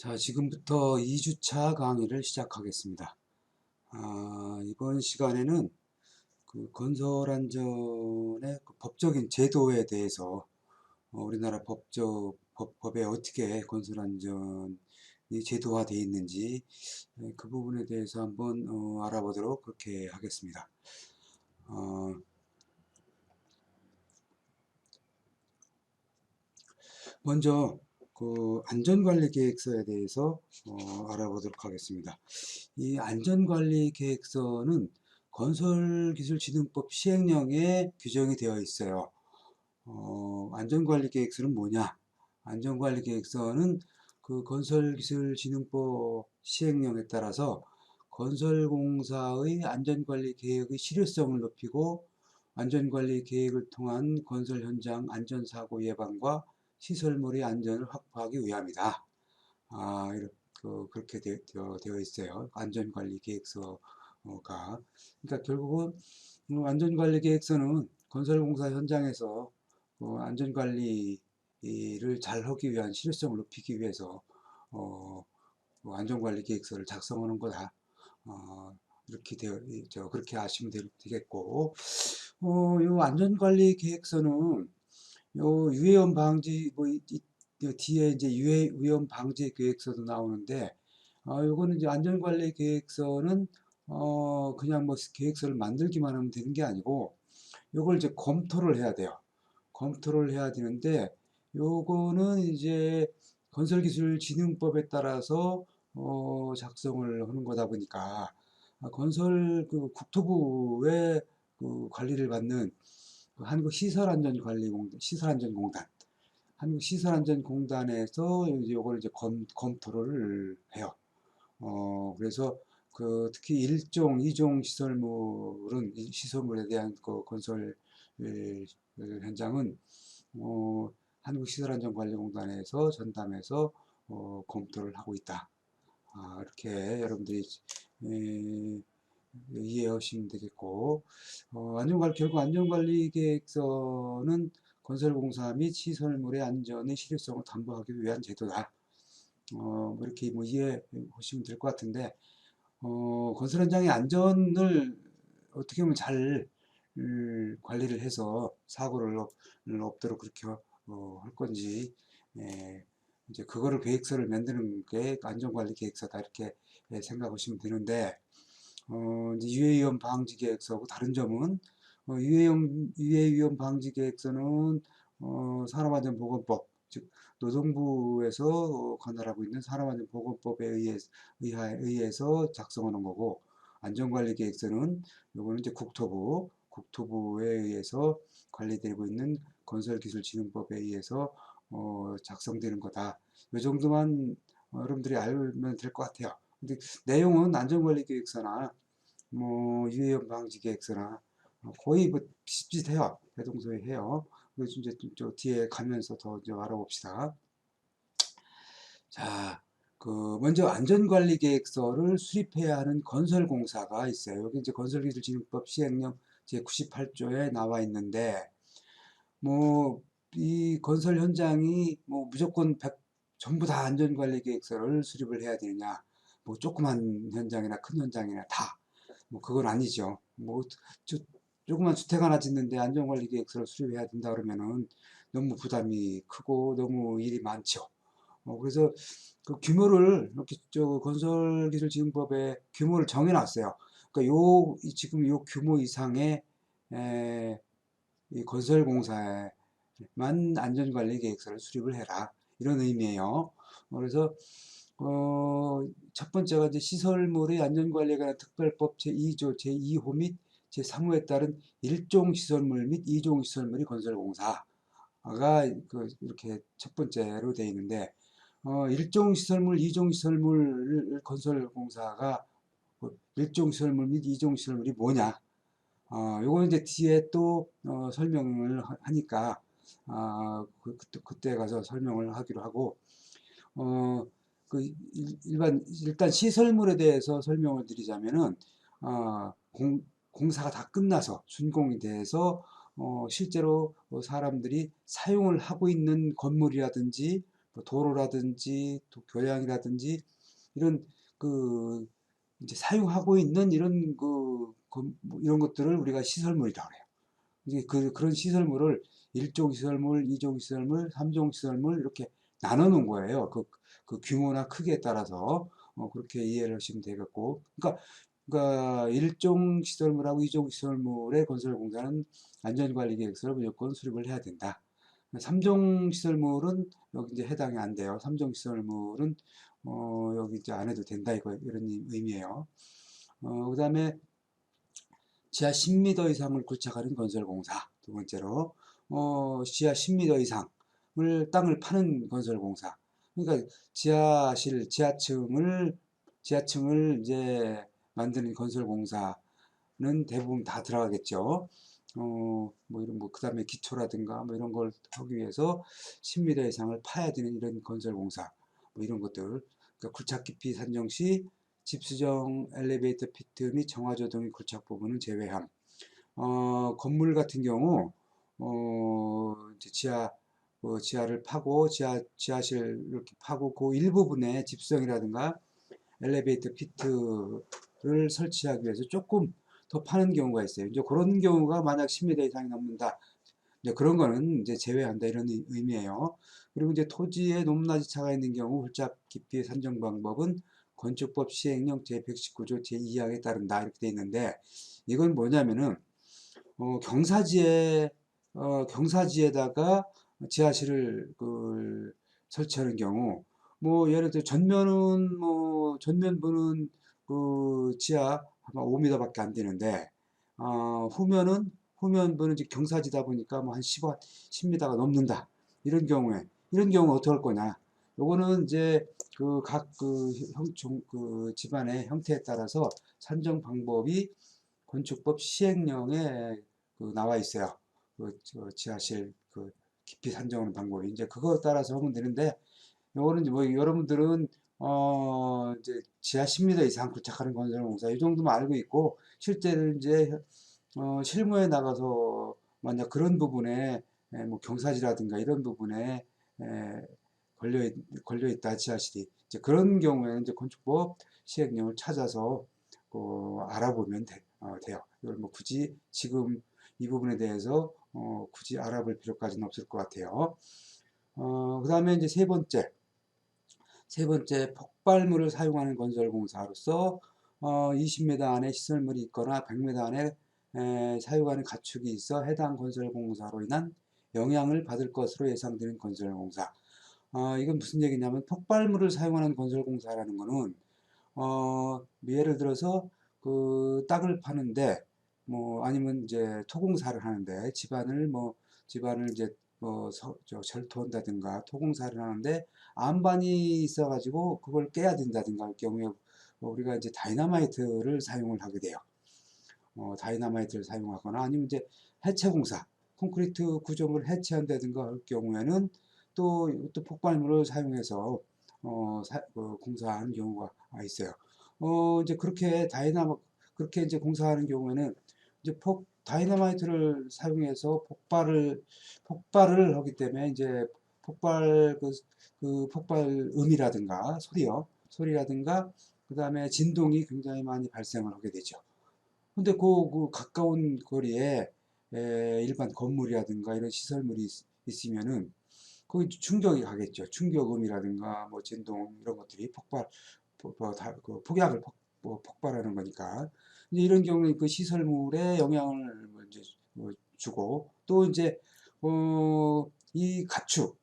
자, 지금부터 2주차 강의를 시작하겠습니다. 이번 시간에는 그 건설안전의 그 법적인 제도에 대해서 우리나라 법에 어떻게 건설안전이 제도화되어 있는지 그 부분에 대해서 한번 알아보도록 그렇게 하겠습니다. 어, 먼저 그 안전관리계획서에 대해서 알아보도록 하겠습니다. 이 안전관리계획서는 건설기술진흥법 시행령에 규정이 되어 있어요. 안전관리계획서는 뭐냐? 안전관리계획서는 그 건설기술진흥법 시행령에 따라서 건설공사의 안전관리 계획의 실효성을 높이고 안전관리 계획을 통한 건설 현장 안전사고 예방과 시설물의 안전을 확보하기 위함이다. 그렇게 되어 있어요. 안전관리 계획서가. 그러니까 결국은 안전관리 계획서는 건설공사 현장에서 안전관리를 잘 하기 위한 실효성을 높이기 위해서 안전관리 계획서를 작성하는 거다. 이렇게 그렇게 아시면 되겠고, 요 안전관리 계획서는 요 유해염 방지 뒤에 이제 위험 방지 계획서도 나오는데, 요거는 이제 안전관리 계획서는 그냥 뭐 계획서를 만들기만 하면 되는 게 아니고 요걸 이제 검토를 해야 돼요. 검토를 해야 되는데 요거는 이제 건설기술진흥법에 따라서 작성을 하는 거다 보니까 건설 그 국토부의 그 관리를 받는 그 시설안전공단 한국시설안전공단에서 이제 요걸 이제 검토를 해요. 그래서 그 특히 1종, 2종 시설물에 대한 그 건설 현장은 어, 한국시설안전관리공단에서 전담해서 검토를 하고 있다. 이렇게 여러분들이 에, 이해하시면 되겠고, 결국 안전관리계획서는 건설공사 및 시설물의 안전의 실효성을 담보하기 위한 제도다. 뭐 이렇게 뭐 이해하시면 될 것 같은데, 건설 현장의 안전을 어떻게 하면 잘 관리를 해서 사고를 없도록 그렇게 할 건지, 예, 이제 그거를 계획서를 만드는 게 안전관리 계획서다 이렇게 생각하시면 되는데, 이제 유해위험 방지 계획서하고 다른 점은 유해위험 방지 계획서는 산업안전보건법 즉 노동부에서 관할하고 있는 산업안전보건법에 의해서 작성하는 거고 안전관리계획서는 요거는 이제 국토부에 의해서 관리되고 있는 건설기술진흥법에 의해서 작성되는 거다. 이 정도만 여러분들이 알면 될 것 같아요. 근데 내용은 안전관리계획서나 뭐 유해염 방지 계획서나 거의 뭐 비슷비슷해요. 대동소이해요. 그래서 이제 좀 뒤에 가면서 더 이제 알아봅시다. 자, 그 먼저 안전관리 계획서를 수립해야 하는 건설공사가 있어요. 여기 이제 건설기술진흥법 시행령 제98조에 나와 있는데 뭐 이 건설 현장이 뭐 무조건 전부 다 안전관리 계획서를 수립을 해야 되느냐? 뭐 조그만 현장이나 큰 현장이나 다 뭐 그건 아니죠. 뭐 조그만 주택 하나 짓는데 안전관리 계획서를 수립해야 된다 그러면은 너무 부담이 크고 너무 일이 많죠. 그래서 그 규모를 이렇게 건설기술지능법에 규모를 정해놨어요. 그러니까 지금 요 규모 이상의 이 건설공사에만 안전관리 계획서를 수립을 해라 이런 의미예요. 그래서 첫 번째가 이제 시설물의 안전관리에 관한 특별법 제2조 제2호 및 제3호에 따른 1종 시설물 및 2종 시설물이 건설공사가 이렇게 첫 번째로 되어 있는데 1종 시설물, 2종 시설물 건설공사가 1종 시설물 및 2종 시설물이 뭐냐? 요거는 이제 뒤에 또 설명을 하니까 그때 가서 설명을 하기로 하고 어, 일단 시설물에 대해서 설명을 드리자면은 공사가 다 끝나서 준공이 돼서 실제로 사람들이 사용을 하고 있는 건물이라든지 뭐 도로라든지 교량이라든지 이런 그 이제 사용하고 있는 이런 뭐 이런 것들을 우리가 시설물이라고 해요. 이제 그런 시설물을 1종 시설물, 2종 시설물, 3종 시설물 이렇게 나눠 놓은 거예요. 그 규모나 크기에 따라서 그렇게 이해를 하시면 되겠고, 그러니까 1종 시설물하고 2종 시설물의 건설 공사는 안전관리 계획서를 무조건 수립을 해야 된다. 3종 시설물은 여기 이제 해당이 안 돼요. 3종 시설물은 여기 이제 안 해도 된다 이런 의미예요. 그다음에 지하 10m 이상을 구축하는 건설공사. 두 번째로, 지하 10m 이상을 땅을 파는 건설공사. 그러니까 지하층을 이제 만드는 건설공사는 대부분 다 들어가겠죠. 그 다음에 기초라든가 뭐 이런 걸 하기 위해서 10m 이상을 파야 되는 이런 건설공사. 뭐 이런 것들. 그러니까 굴착 깊이 산정 시 집수정 엘리베이터 피트 및 정화조동의 굴착 부분은 제외함. 건물 같은 경우 이제 지하를 파고 지하실 이렇게 파고 그 일부분에 집수정이라든가 엘리베이터 피트를 설치하기 위해서 조금 더 파는 경우가 있어요. 이제 그런 경우가 만약 10m 이상이 넘는다. 이제 그런 거는 이제 제외한다 이런 의미예요. 그리고 이제 토지에 높낮이 차가 있는 경우 굴착 깊이 산정 방법은 건축법 시행령 제119조 제2항에 따른다 이렇게 돼 있는데 이건 뭐냐면은 경사지에 경사지에다가 지하실을 설치하는 경우 뭐 예를 들어 전면부는 그 지하 아마 5m밖에 안 되는데 후면부는 이제 경사지다 보니까 뭐 한 10m가 넘는다. 이런 경우 어떻게 할 거냐? 요거는 이제 그 집안의 형태에 따라서 산정 방법이 건축법 시행령에 나와 있어요. 지하실 깊이 산정하는 방법이 이제 그거 따라서 하면 되는데 요거는 뭐 여러분들은 이제 지하 10m 이상 구축하는 건설공사 이 정도만 알고 있고 실제로 이제 실무에 나가서 만약 그런 부분에 뭐 경사지라든가 이런 부분에 에, 걸려 있다 지하실이 이제 그런 경우에는 이제 건축법 시행령을 찾아서 알아보면 돼요. 이걸 뭐 굳이 지금 이 부분에 대해서 굳이 알아볼 필요까지는 없을 것 같아요. 그 다음에 이제 세 번째 폭발물을 사용하는 건설공사로서 20m 안에 시설물이 있거나 100m 안에 사용하는 가축이 있어 해당 건설공사로 인한 영향을 받을 것으로 예상되는 건설공사. 이건 무슨 얘기냐면 폭발물을 사용하는 건설공사라는 거는 예를 들어서 그 땅을 파는데 뭐 아니면 이제 토공사를 하는데 집안을 이제 절토한다든가 토공사를 하는데 안반이 있어가지고 그걸 깨야 된다든가 할 경우에 우리가 이제 다이너마이트를 사용을 하게 돼요. 다이너마이트를 사용하거나 아니면 이제 해체공사, 콘크리트 구조물을 해체한다든가 할 경우에는 또 폭발물을 사용해서 공사하는 경우가 있어요. 이제 그렇게 이제 공사하는 경우에는 이제 다이너마이트를 사용해서 폭발을 하기 때문에 이제 폭발 폭발음이라든가 소리라든가 그 다음에 진동이 굉장히 많이 발생을 하게 되죠. 근데 그 가까운 거리에 일반 건물이라든가 이런 시설물이 있으면은 그 충격이 가겠죠. 충격음이라든가 뭐 진동 이런 것들이 폭약을 폭발하는 거니까. 이제 이런 경우에 그 시설물에 영향을 뭐 이제 주고 또 이제 이 가축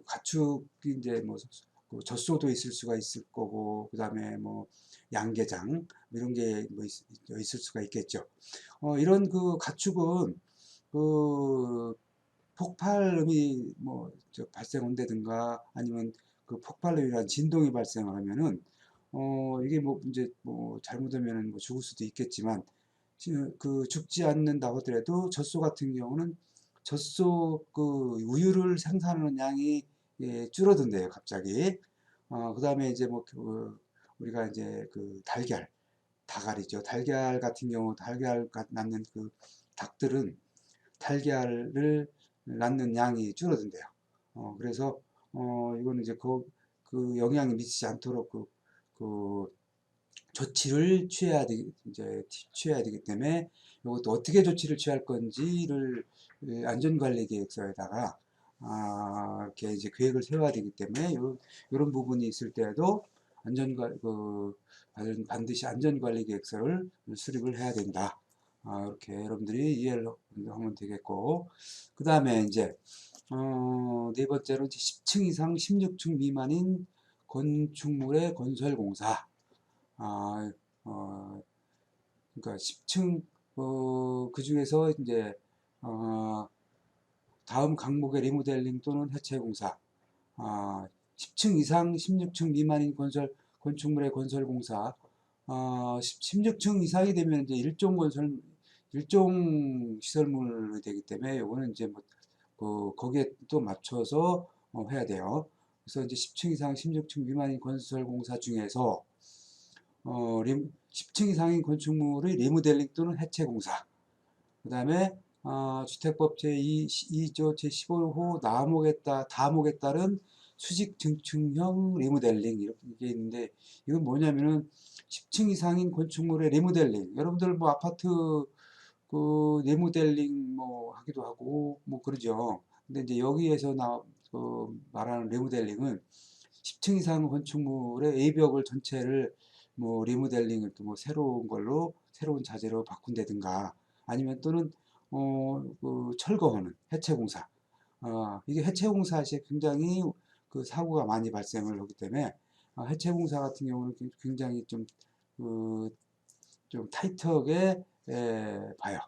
가축이 이제 젖소도 있을 수가 있을 거고 그다음에 뭐 양계장 이런 게 뭐 있을 수가 있겠죠. 이런 그 가축은 그 폭발음이 발생한다든가 아니면 그 폭발로 인한 진동이 발생하면은 이게 뭐 이제 뭐 잘못하면은 뭐 죽을 수도 있겠지만 그 죽지 않는다고 하더라도 젖소 같은 경우는 젖소 우유를 생산하는 양이 줄어든대요 갑자기. 그다음에 이제 우리가 이제 닭알이죠. 달걀 같은 경우 달걀 낳는 그 닭들은 달걀을 낳는 양이 줄어든대요. 그래서 이거는 이제 그 영향이 미치지 않도록 그 조치를 취해야 되기 때문에 이것도 어떻게 조치를 취할 건지를 안전관리 계획서에다가 이렇게 이제 계획을 세워야 되기 때문에 이런 부분이 있을 때에도 반드시 안전관리 계획서를 수립을 해야 된다. 이렇게 여러분들이 이해를 하면 되겠고, 그 다음에 이제 네 번째로 10층 이상 16층 미만인 건축물의 건설공사. 아, 어, 그러니까 10층 그 중에서 이제 다음 각목의 리모델링 또는 해체 공사. 10층 이상 16층 미만인 건축물의 건설 공사. 16층 이상이 되면 이제 일종 시설물이 되기 때문에 이거는 이제 뭐 거기에 또 맞춰서 해야 돼요. 그래서 이제 10층 이상 16층 미만인 건설 공사 중에서 10층 이상인 건축물의 리모델링 또는 해체 공사. 그 다음에 주택법 제2조 제15호 다목에 따른 수직 증축형 리모델링 이렇게 있는데, 이건 뭐냐면은 10층 이상인 건축물의 리모델링. 여러분들 뭐 아파트 그 리모델링 뭐 하기도 하고 뭐 그러죠. 근데 이제 여기에서 말하는 리모델링은 10층 이상 건축물의 A벽을 전체를 뭐 리모델링을 또 뭐 새로운 자재로 바꾼다든가, 아니면 또는 그 철거하는 해체 공사. 이게 해체 공사 시에 굉장히 그 사고가 많이 발생을 하기 때문에 해체 공사 같은 경우는 굉장히 좀 타이트하게 봐요.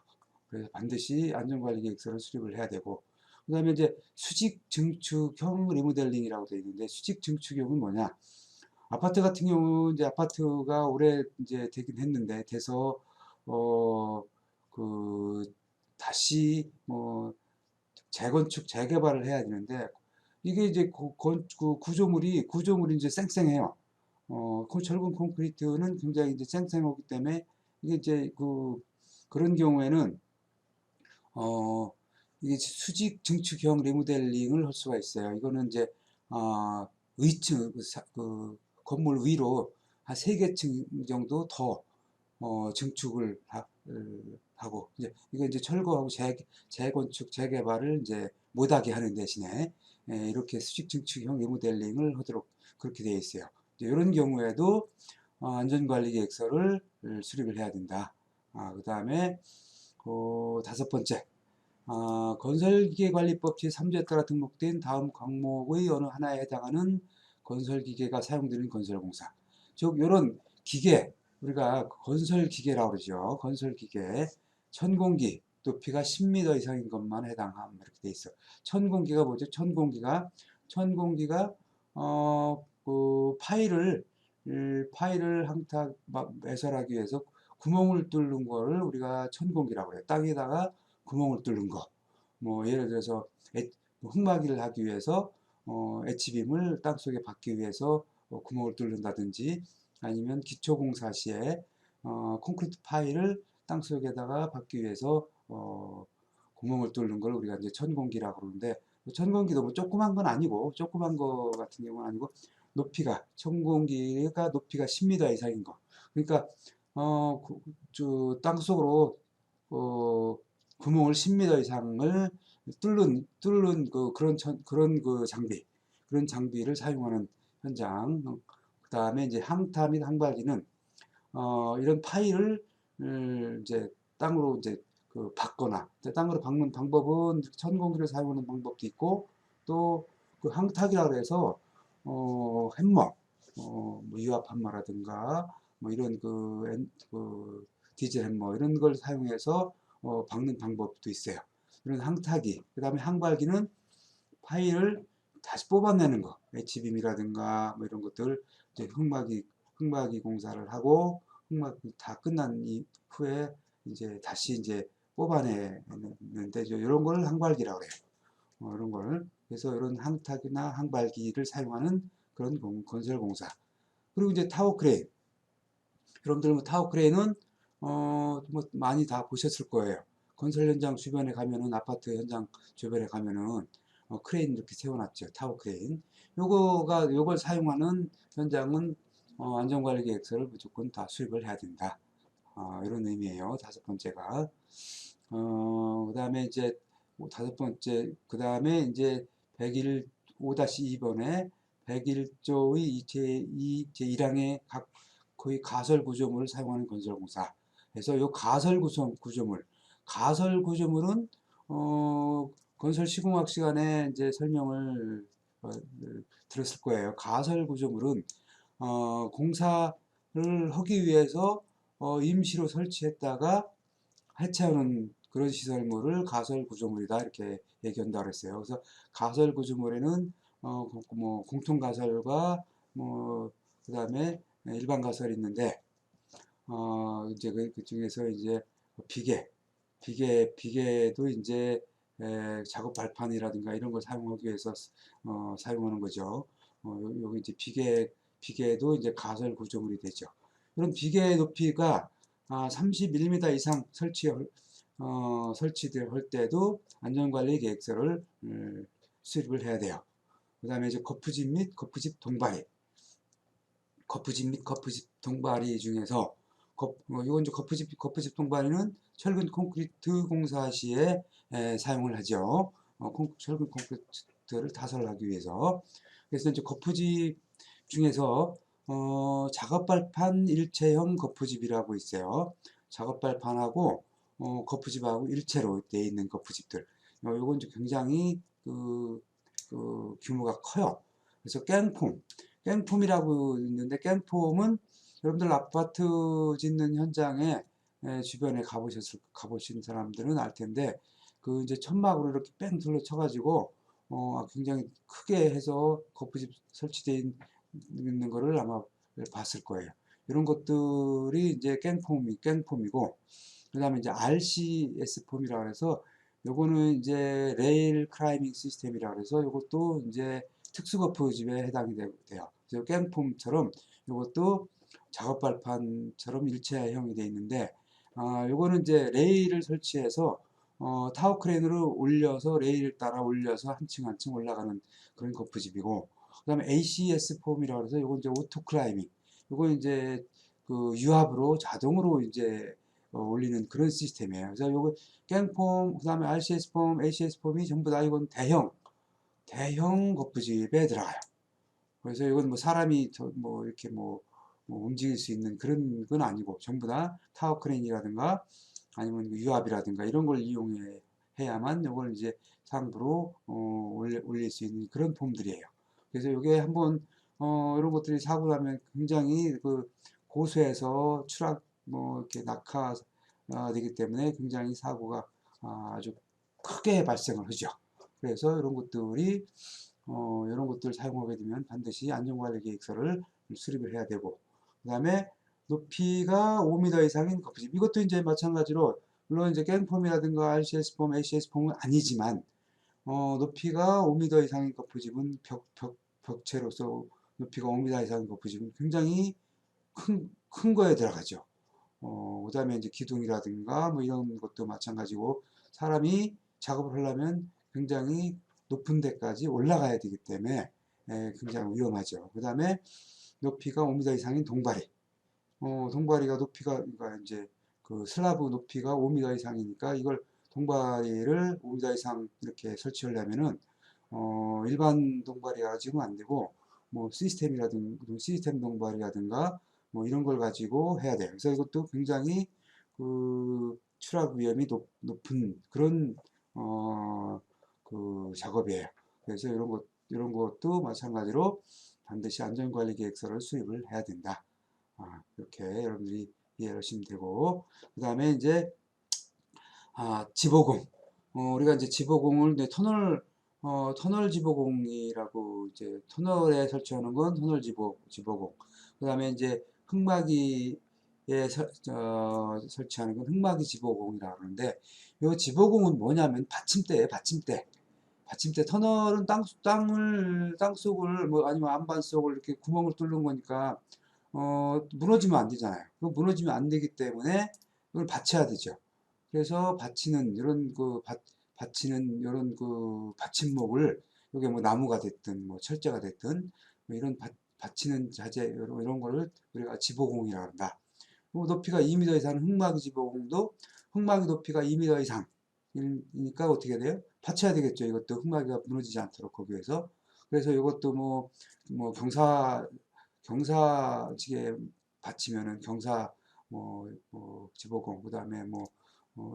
그래서 반드시 안전관리 계획서를 수립을 해야 되고, 그 다음에 이제 수직 증축형 리모델링이라고 되어 있는데, 수직 증축형은 뭐냐? 아파트 같은 경우 이제 아파트가 오래 이제 되긴 했는데 돼서 어 그 다시 뭐 재건축 재개발을 해야 되는데, 이게 이제 그 구조물이 이제 쌩쌩해요. 철근 콘크리트는 굉장히 이제 쌩쌩하기 때문에 이게 이제 그런 경우에는 어 이게 수직 증축형 리모델링을 할 수가 있어요. 이거는 이제 위층 건물 위로 한 3개층 정도 더 증축을 하고, 이제 이거 이제 철거하고 재건축 재개발을 이제 못하게 하는 대신에 이렇게 수직 증축형 리모델링을 하도록 그렇게 되어 있어요. 이런 경우에도 안전관리 계획서를 수립을 해야 된다. 그 다음에 다섯 번째, 건설기계관리법 제3조에 따라 등록된 다음 과목의 어느 하나에 해당하는 건설기계가 사용되는 건설공사. 즉 이런 기계, 우리가 건설기계라고 그러죠. 건설기계, 천공기, 높이가 10m 이상인 것만 해당함 이렇게 돼 있어. 천공기가 뭐죠? 천공기가 그 파일을 매설하기 위해서 구멍을 뚫는 거를 우리가 천공기라고 해요. 땅에다가 구멍을 뚫는 거. 뭐 예를 들어서 흙막이를 하기 위해서 H빔을 땅속에 받기 위해서 구멍을 뚫는다든지, 아니면 기초공사 시에 콘크리트 파일을 땅속에다가 받기 위해서 구멍을 뚫는 걸 우리가 이제 천공기라고 그러는데, 천공기도 뭐 조그만 거 같은 경우는 아니고, 천공기가 높이가 10m 이상인 거. 그러니까 땅속으로 구멍을 10m 이상을 뚫는 그런 그런 장비를 사용하는 현장. 그 다음에 이제 항타 및 항발기는 이런 파일을 이제 땅으로 이제 박거나, 땅으로 박는 방법은 천공기를 사용하는 방법도 있고, 또 그 항탁이라고 해서 햄머, 뭐 유압 함머라든가 뭐 이런 디젤 햄머 이런 걸 사용해서 박는 방법도 있어요. 이런 항타기, 그 다음에 항발기는 파일을 다시 뽑아내는 거, H빔이라든가 뭐 이런 것들, 이제 흙막이 공사를 하고 흙막이 다 끝난 후에 이제 다시 이제 뽑아내는데, 이런 걸 항발기라고 해요. 이런 걸. 그래서 이런 항탁이나 항발기를 사용하는 그런 건설 공사. 그리고 이제 타워 크레인. 여러분들 뭐 타워 크레인은 뭐 많이 다 보셨을 거예요. 건설 현장 주변에 가면은, 아파트 현장 주변에 가면은 크레인 이렇게 세워놨죠. 타워 크레인. 요걸 사용하는 현장은 안전관리 계획서를 무조건 다 수립을 해야 된다. 이런 의미예요. 다섯 번째가. 그 다음에 이제 다섯 번째, 그 다음에 이제 101, 5-2번에 101조의 제1항의 각 거의 가설 구조물을 사용하는 건설공사. 그래서 요 가설 구조물은 건설 시공학 시간에 이제 설명을 들었을 거예요. 가설 구조물은 공사를 하기 위해서 임시로 설치했다가 해체하는 그런 시설물을 가설 구조물이다 이렇게 얘기한다 그랬어요. 그래서 가설 구조물에는 뭐 공통 가설과 뭐 그다음에 일반 가설이 있는데 이제 그 중에서 이제 비계도 이제 작업 발판이라든가 이런 걸 사용하기 위해서 사용하는 거죠. 여기 이제 비계도 이제 가설 구조물이 되죠. 그럼 비계 높이가 31m 이상 설치될 때도 안전관리 계획서를 수립을 해야 돼요. 그 다음에 이제 거푸집 및 거푸집 동바리 중에서 이건 이제 거푸집 동바리는 철근 콘크리트 공사 시에 사용을 하죠. 철근 콘크리트를 타설하기 위해서. 그래서 이제 거푸집 중에서 작업발판 일체형 거푸집이라고 있어요. 작업발판하고 거푸집하고 일체로 되어 있는 거푸집들. 요건 이제 굉장히 규모가 커요. 그래서 깽폼이라고 있는데 깽폼은 여러분들 아파트 짓는 현장에 주변에 가보신 사람들은 알 텐데 그 이제 천막으로 이렇게 뺑 둘러쳐가지고 굉장히 크게 해서 거푸집 설치되어 있는 거를 아마 봤을 거예요. 이런 것들이 이제 깽폼이고 그 다음에 이제 RCS 폼이라고 해서 요거는 이제 레일 클라이밍 시스템이라고 해서 요것도 이제 특수거푸집에 해당이 돼요. 그래서 깽폼처럼 요것도 작업발판처럼 일체형이 되어 있는데 요거는 이제 레일을 설치해서 타워 크레인으로 올려서 레일 따라 올려서 한 층 한 층 올라가는 그런 거푸집이고 그 다음에 ACS 폼이라고 해서 요건 이제 오토 클라이밍 요건 이제 그 유압으로 자동으로 이제 올리는 그런 시스템이에요. 그래서 요거 깽폼, 그 다음에 RCS 폼, ACS 폼이 전부 다 이건 대형 거푸집에 들어가요. 그래서 이건 뭐 사람이 뭐 이렇게 뭐 움직일 수 있는 그런 건 아니고 전부 다 타워 크레인이라든가 아니면 유압이라든가 이런 걸 이용해야만 이걸 이제 상부로 올릴 수 있는 그런 폼들이에요. 그래서 이게 한번 이런 것들이 사고 나면 굉장히 그 고수해서 추락 뭐 이렇게 낙하되기 때문에 굉장히 사고가 아주 크게 발생을 하죠. 그래서 이런 것들 사용하게 되면 반드시 안전관리 계획서를 수립을 해야 되고 그 다음에 높이가 5m 이상인 거푸집 이것도 이제 마찬가지로 물론 이제 깽폼이라든가 RCS 폼, ACS 폼은 아니지만 높이가 5m 이상인 거푸집은 벽체로서 높이가 5m 이상인 거푸집은 굉장히 큰 거에 들어가죠. 그 다음에 이제 기둥이라든가 뭐 이런 것도 마찬가지고 사람이 작업을 하려면 굉장히 높은 데까지 올라가야 되기 때문에 굉장히 위험하죠. 그 다음에 높이가 5m 이상인 동바리. 동바리가 높이가 그러니까 이제 그 슬라브 높이가 5m 이상이니까 이걸 동바리를 5m 이상 이렇게 설치하려면은 일반 동바리 가지고는 안 되고 뭐 시스템 동바리라든가 뭐 이런 걸 가지고 해야 돼요. 그래서 이것도 굉장히 그 추락 위험이 높은 그런 그 작업이에요. 그래서 이런 것도 마찬가지로 반드시 안전관리 계획서를 수립을 해야 된다. 이렇게 여러분들이 이해를 하시면 되고 그 다음에 이제 지보공. 우리가 이제 지보공을 이제 터널 지보공이라고 이제 터널에 설치하는 건 터널 지보공. 그 다음에 이제 흙막이에 설치하는 건 흙막이 지보공이라고 하는데 이 지보공은 뭐냐면 받침대예요. 받침대 터널은 땅속을 뭐 아니면 안반 속을 이렇게 구멍을 뚫는 거니까 무너지면 안 되잖아요. 무너지면 안 되기 때문에 이걸 받쳐야 되죠. 그래서 받치는 이런 받치는 이런 그 받침목을, 이게 뭐 나무가 됐든 뭐 철제가 됐든 뭐 이런 받치는 자재 이런 거를 우리가 지보공이라고 한다. 높이가 2m 이상은 흙막이 지보공도 흙막이 높이가 2m 이상이니까 어떻게 돼요? 받쳐야 되겠죠. 이것도 흙막이가 무너지지 않도록 거기에서. 그래서 이것도 뭐 경사지게 받치면은 경사 뭐 지보공, 그다음에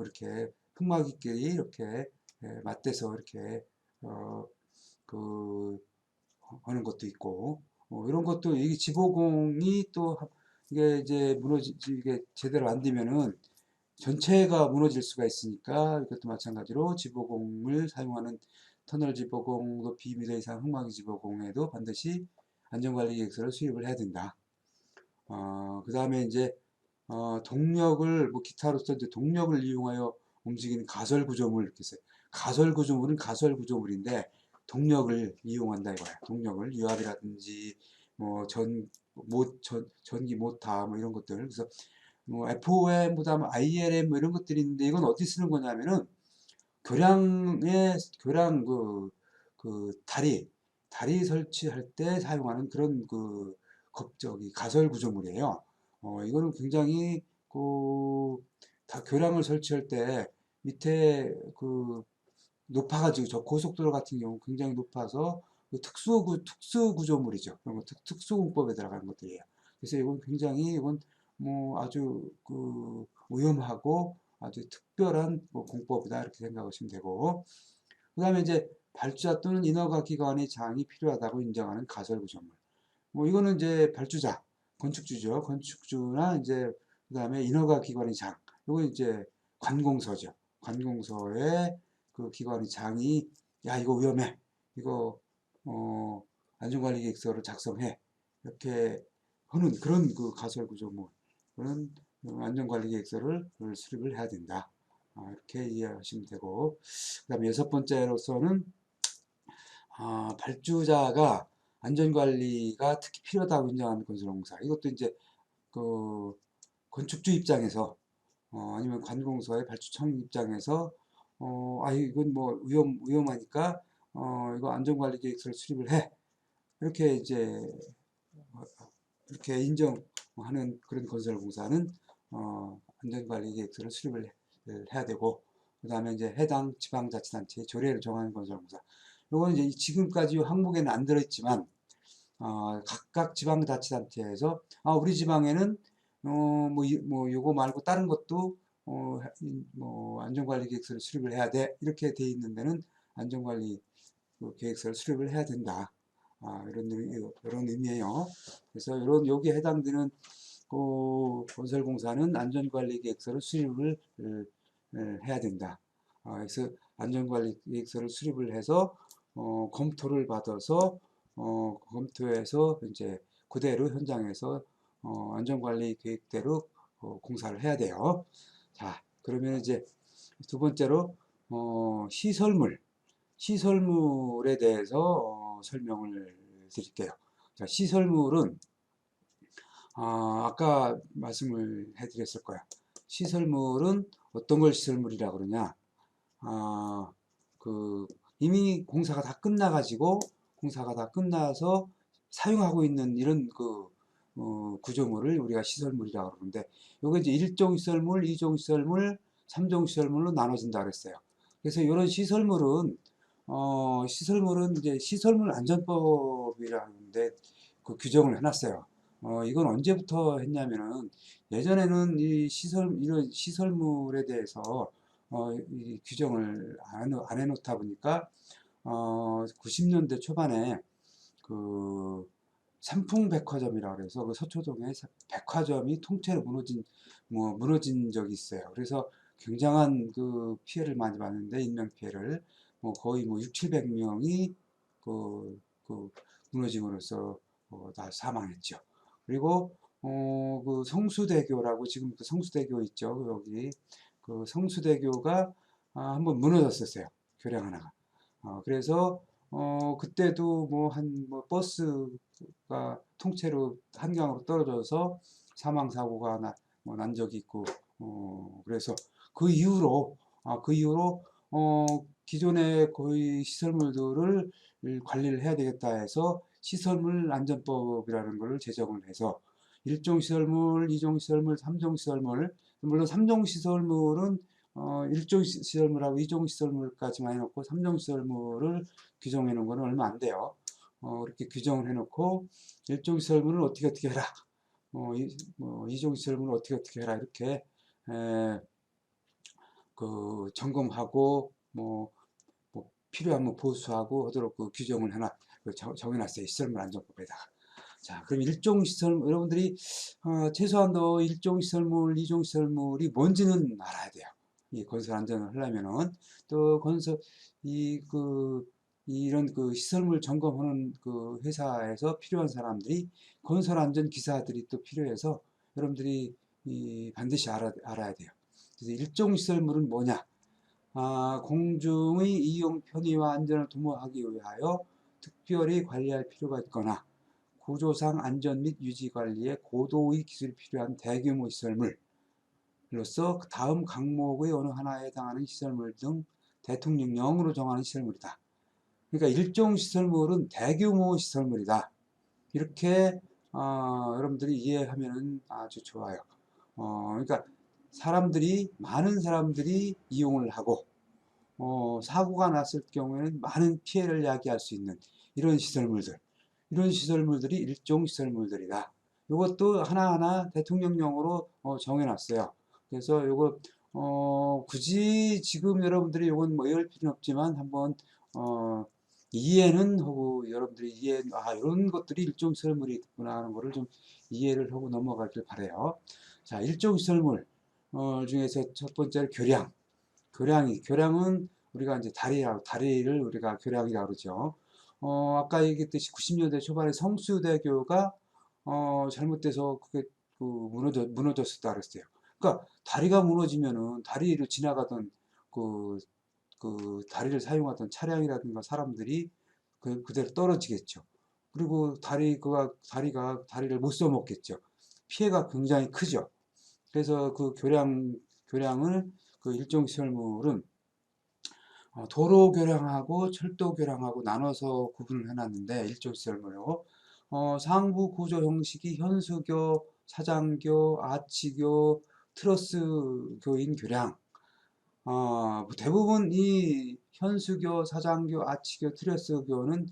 이렇게 흙막이끼리 이렇게 맞대서 이렇게 그 하는 것도 있고, 이런 것도 이 지보공이 또 이게 이제 이게 제대로 안 되면은 전체가 무너질 수가 있으니까 이것도 마찬가지로 지보공을 사용하는 터널 지보공 높이 2m 이상 흙막이 지보공에도 반드시 안전관리 계획서를 수립을 해야 된다. 그 다음에 이제 동력을 뭐 기타로서 이제 동력을 이용하여 움직이는 가설 구조물 이렇게 있어요. 가설 구조물은 가설 구조물인데 동력을 이용한다 이거야. 동력을 유압이라든지 뭐 전기 모타 뭐 이런 것들. 그래서 뭐 FOM 그다음 ILM 뭐 이런 것들이 있는데 이건 어디 쓰는 거냐면은 교량 그 다리 설치할 때 사용하는 그런 그 저기 가설 구조물이에요. 이거는 굉장히 다 교량을 설치할 때 밑에 그 높아가지고 저 고속도로 같은 경우 굉장히 높아서 그 특수 구조물이죠. 그런 거 특수공법에 들어가는 것들이에요. 그래서 이건 뭐 아주 그 위험하고 아주 특별한 뭐 공법이다 이렇게 생각하시면 되고, 그 다음에 이제 발주자 또는 인허가 기관의 장이 필요하다고 인정하는 가설 구조물. 뭐 이거는 이제 발주자, 건축주죠. 건축주나 이제 그다음에 인허가 기관의 장. 이거 이제 관공서죠. 관공서의 그 기관의 장이 야 이거 위험해. 이거 안전관리계획서를 작성해. 이렇게 하는 그런 그 가설 구조물. 그런 안전관리계획서를 수립을 해야 된다. 이렇게 이해하시면 되고, 그다음에 여섯 번째로서는 발주자가 안전관리가 특히 필요하다고 인정하는 건설공사. 이것도 이제 그 건축주 입장에서 아니면 관공서의 발주청 입장에서 이건 뭐 위험하니까 이거 안전관리 계획서를 수립을 해. 이렇게 이제 이렇게 인정하는 그런 건설공사는 안전관리 계획서를 수립을 해야 되고, 그 다음에 이제 해당 지방자치단체의 조례를 정하는 건설공사. 요거는 이제 지금까지 항목에는 안 들어있지만 각각 지방자치단체에서 우리 지방에는 요거 말고 다른 것도 뭐 안전관리 계획서를 수립을 해야 돼 이렇게 돼 있는 데는 안전관리 계획서를 수립을 해야 된다. 이런 의미예요. 그래서 여기에 해당되는 건설공사는 안전관리 계획서를 수립을 해야 된다. 그래서 안전관리 계획서를 수립을 해서 검토를 받아서 검토해서 이제 그대로 현장에서 안전관리 계획대로 공사를 해야 돼요. 자, 그러면 이제 두 번째로 시설물에 대해서 설명을 드릴게요. 자, 시설물은 아까 말씀을 해드렸을 거야. 시설물은 어떤 걸 시설물이라고 그러냐? 이미 공사가 다 끝나서 사용하고 있는 이런 구조물을 우리가 시설물이라고 그러는데, 요게 이제 1종 시설물, 2종 시설물, 3종 시설물로 나눠진다 그랬어요. 그래서 이런 시설물은 이제 시설물 안전법이라는데 그 규정을 해놨어요. 이건 언제부터 했냐면은 예전에는 이런 시설물에 대해서 이 규정을 안 해놓다 보니까 90년대 초반에 그 삼풍백화점이라 그래서 그 서초동에 백화점이 통째로 무너진 적이 있어요. 그래서 굉장한 그 피해를 많이 봤는데, 인명 피해를 거의 6, 700명이 그 무너짐으로써 다 사망했죠. 그리고 그 성수대교라고, 지금 그 성수대교 있죠. 여기 그 성수대교가 한번 무너졌었어요. 교량 하나가. 그래서 그때도 버스가 통째로 한강으로 떨어져서 사망 사고가 난 적이 있고, 그래서 그 이후로 기존의 거의 시설물들을 관리를 해야 되겠다 해서 시설물 안전법이라는 것을 제정을 해서 1종 시설물, 2종 시설물, 3종 시설물, 물론 3종 시설물은 1종 시설물하고 2종 시설물까지만 해놓고 3종 시설물을 규정해 놓은 거는 얼마 안 돼요. 이렇게 규정을 해놓고 1종 시설물은 어떻게 해라. 2종 시설물은 어떻게 해라. 이렇게 점검하고 필요하면 보수하고 하도록 규정을 정해놨어요. 시설물 안전법에다가. 자, 그럼 1종 시설물, 여러분들이 최소한도 1종 시설물, 2종 시설물이 뭔지는 알아야 돼요. 이 건설 안전을 하려면은 또 이런 시설물 점검하는 회사에서 필요한 사람들이 건설 안전 기사들이 또 필요해서 여러분들이 반드시 알아야 돼요. 그래서 1종 시설물은 뭐냐? 공중의 이용 편의와 안전을 도모하기 위하여 특별히 관리할 필요가 있거나 구조상 안전 및 유지 관리에 고도의 기술이 필요한 대규모 시설물로서 다음 항목의 어느 하나에 해당하는 시설물 등 대통령령으로 정하는 시설물이다. 그러니까 1종 시설물은 대규모 시설물이다. 이렇게 여러분들이 이해하면 아주 좋아요. 그러니까 많은 사람들이 이용을 하고 사고가 났을 경우에는 많은 피해를 야기할 수 있는 이런 시설물들이 일종 시설물들이다. 이것도 하나하나 대통령령으로 정해놨어요. 그래서 이거 굳이 지금 여러분들이 이건 외울 필요는 없지만 한번 이해는 하고 여러분들이 이런 것들이 일종 시설물이 있구나 하는 거를 좀 이해를 하고 넘어가길 바래요. 자, 일종 시설물 중에서 첫 번째로 교량은 우리가 이제 다리를 우리가 교량이라고 그러죠. 아까 얘기했듯이 90년대 초반에 성수대교가 잘못돼서 그게 무너졌었다 그랬어요. 그러니까 다리가 무너지면은 다리를 지나가던 다리를 사용하던 차량이라든가 사람들이 그대로 떨어지겠죠. 그리고 다리를 못 써먹겠죠. 피해가 굉장히 크죠. 그래서 교량을 일종 시설물은 도로 교량하고 철도 교량하고 나눠서 구분을 해놨는데 일종 시설물로 상부 구조 형식이 현수교, 사장교, 아치교, 트러스교인 교량. 대부분 이 현수교, 사장교, 아치교, 트러스교는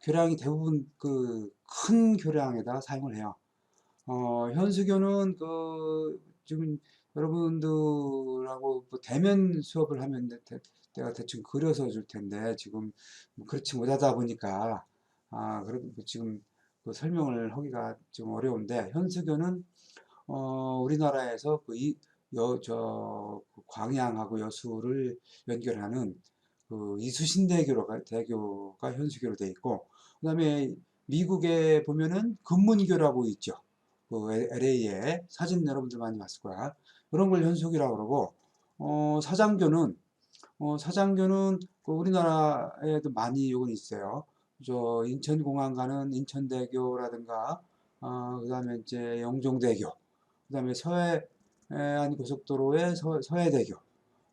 교량이 대부분 큰 교량에다 사용을 해요. 현수교는 지금 여러분들하고 대면 수업을 하면 내가 대충 그려서 줄 텐데 지금 그렇지 못하다 보니까 그럼 지금 설명을 하기가 좀 어려운데 현수교는 우리나라에서 광양하고 여수를 연결하는 대교가 현수교로 되어 있고 그다음에 미국에 보면은 금문교라고 있죠. LA에 사진 여러분들 많이 봤을 거야. 그런 걸 현수교라고 그러고 사장교는 우리나라에도 많이 요건 있어요. 인천공항 가는 인천대교라든가 그다음에 이제 영종대교 그다음에 서해안 고속도로의 서해대교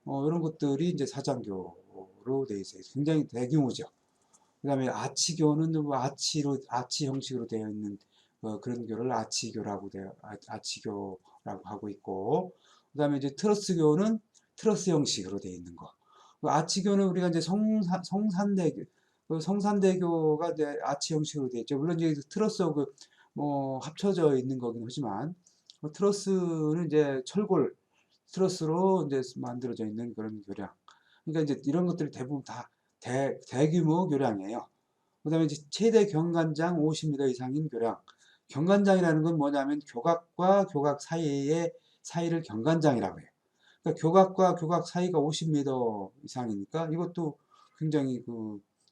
이런 것들이 이제 사장교로 되어 있어요. 굉장히 대규모죠. 그다음에 아치교는 아치 형식으로 되어 있는 그런 교를 아치교라고 하고 있고 그다음에 이제 트러스교는 트러스 형식으로 되어 있는 거. 아치교는 우리가 이제 성산대교가 이제 아치 형식으로 되어 있죠. 물론 이제 트러스하고 합쳐져 있는 거긴 하지만 트러스는 이제 철골 트러스로 이제 만들어져 있는 그런 교량. 그러니까 이제 이런 것들이 대부분 다 대규모 교량이에요. 그다음에 이제 최대 경관장 50m 이상인 교량. 경관장이라는 건 뭐냐면 교각과 교각 사이를 경관장이라고 해요. 그러니까 교각과 교각 사이가 50m 이상이니까 이것도 굉장히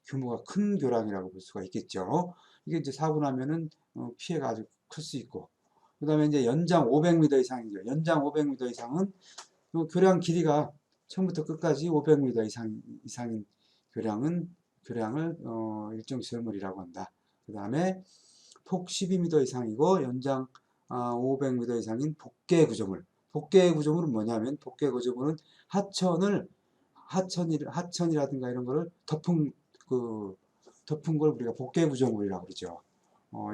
규모가 큰 교량이라고 볼 수가 있겠죠. 이게 이제 사고 나면은 피해가 아주 클 수 있고. 그다음에 이제 연장 500m 이상이죠. 연장 500m 이상은 교량 길이가 처음부터 끝까지 500m 이상인 교량을 일정 시설물이라고 한다. 그 다음에 폭 12m 이상이고 연장 500m 이상인 복개 구조물. 복개 구조물은 뭐냐면 복개 구조물은 하천을 하천이라든가 이런 거를 덮은 걸 우리가 복개 구조물이라고 그러죠.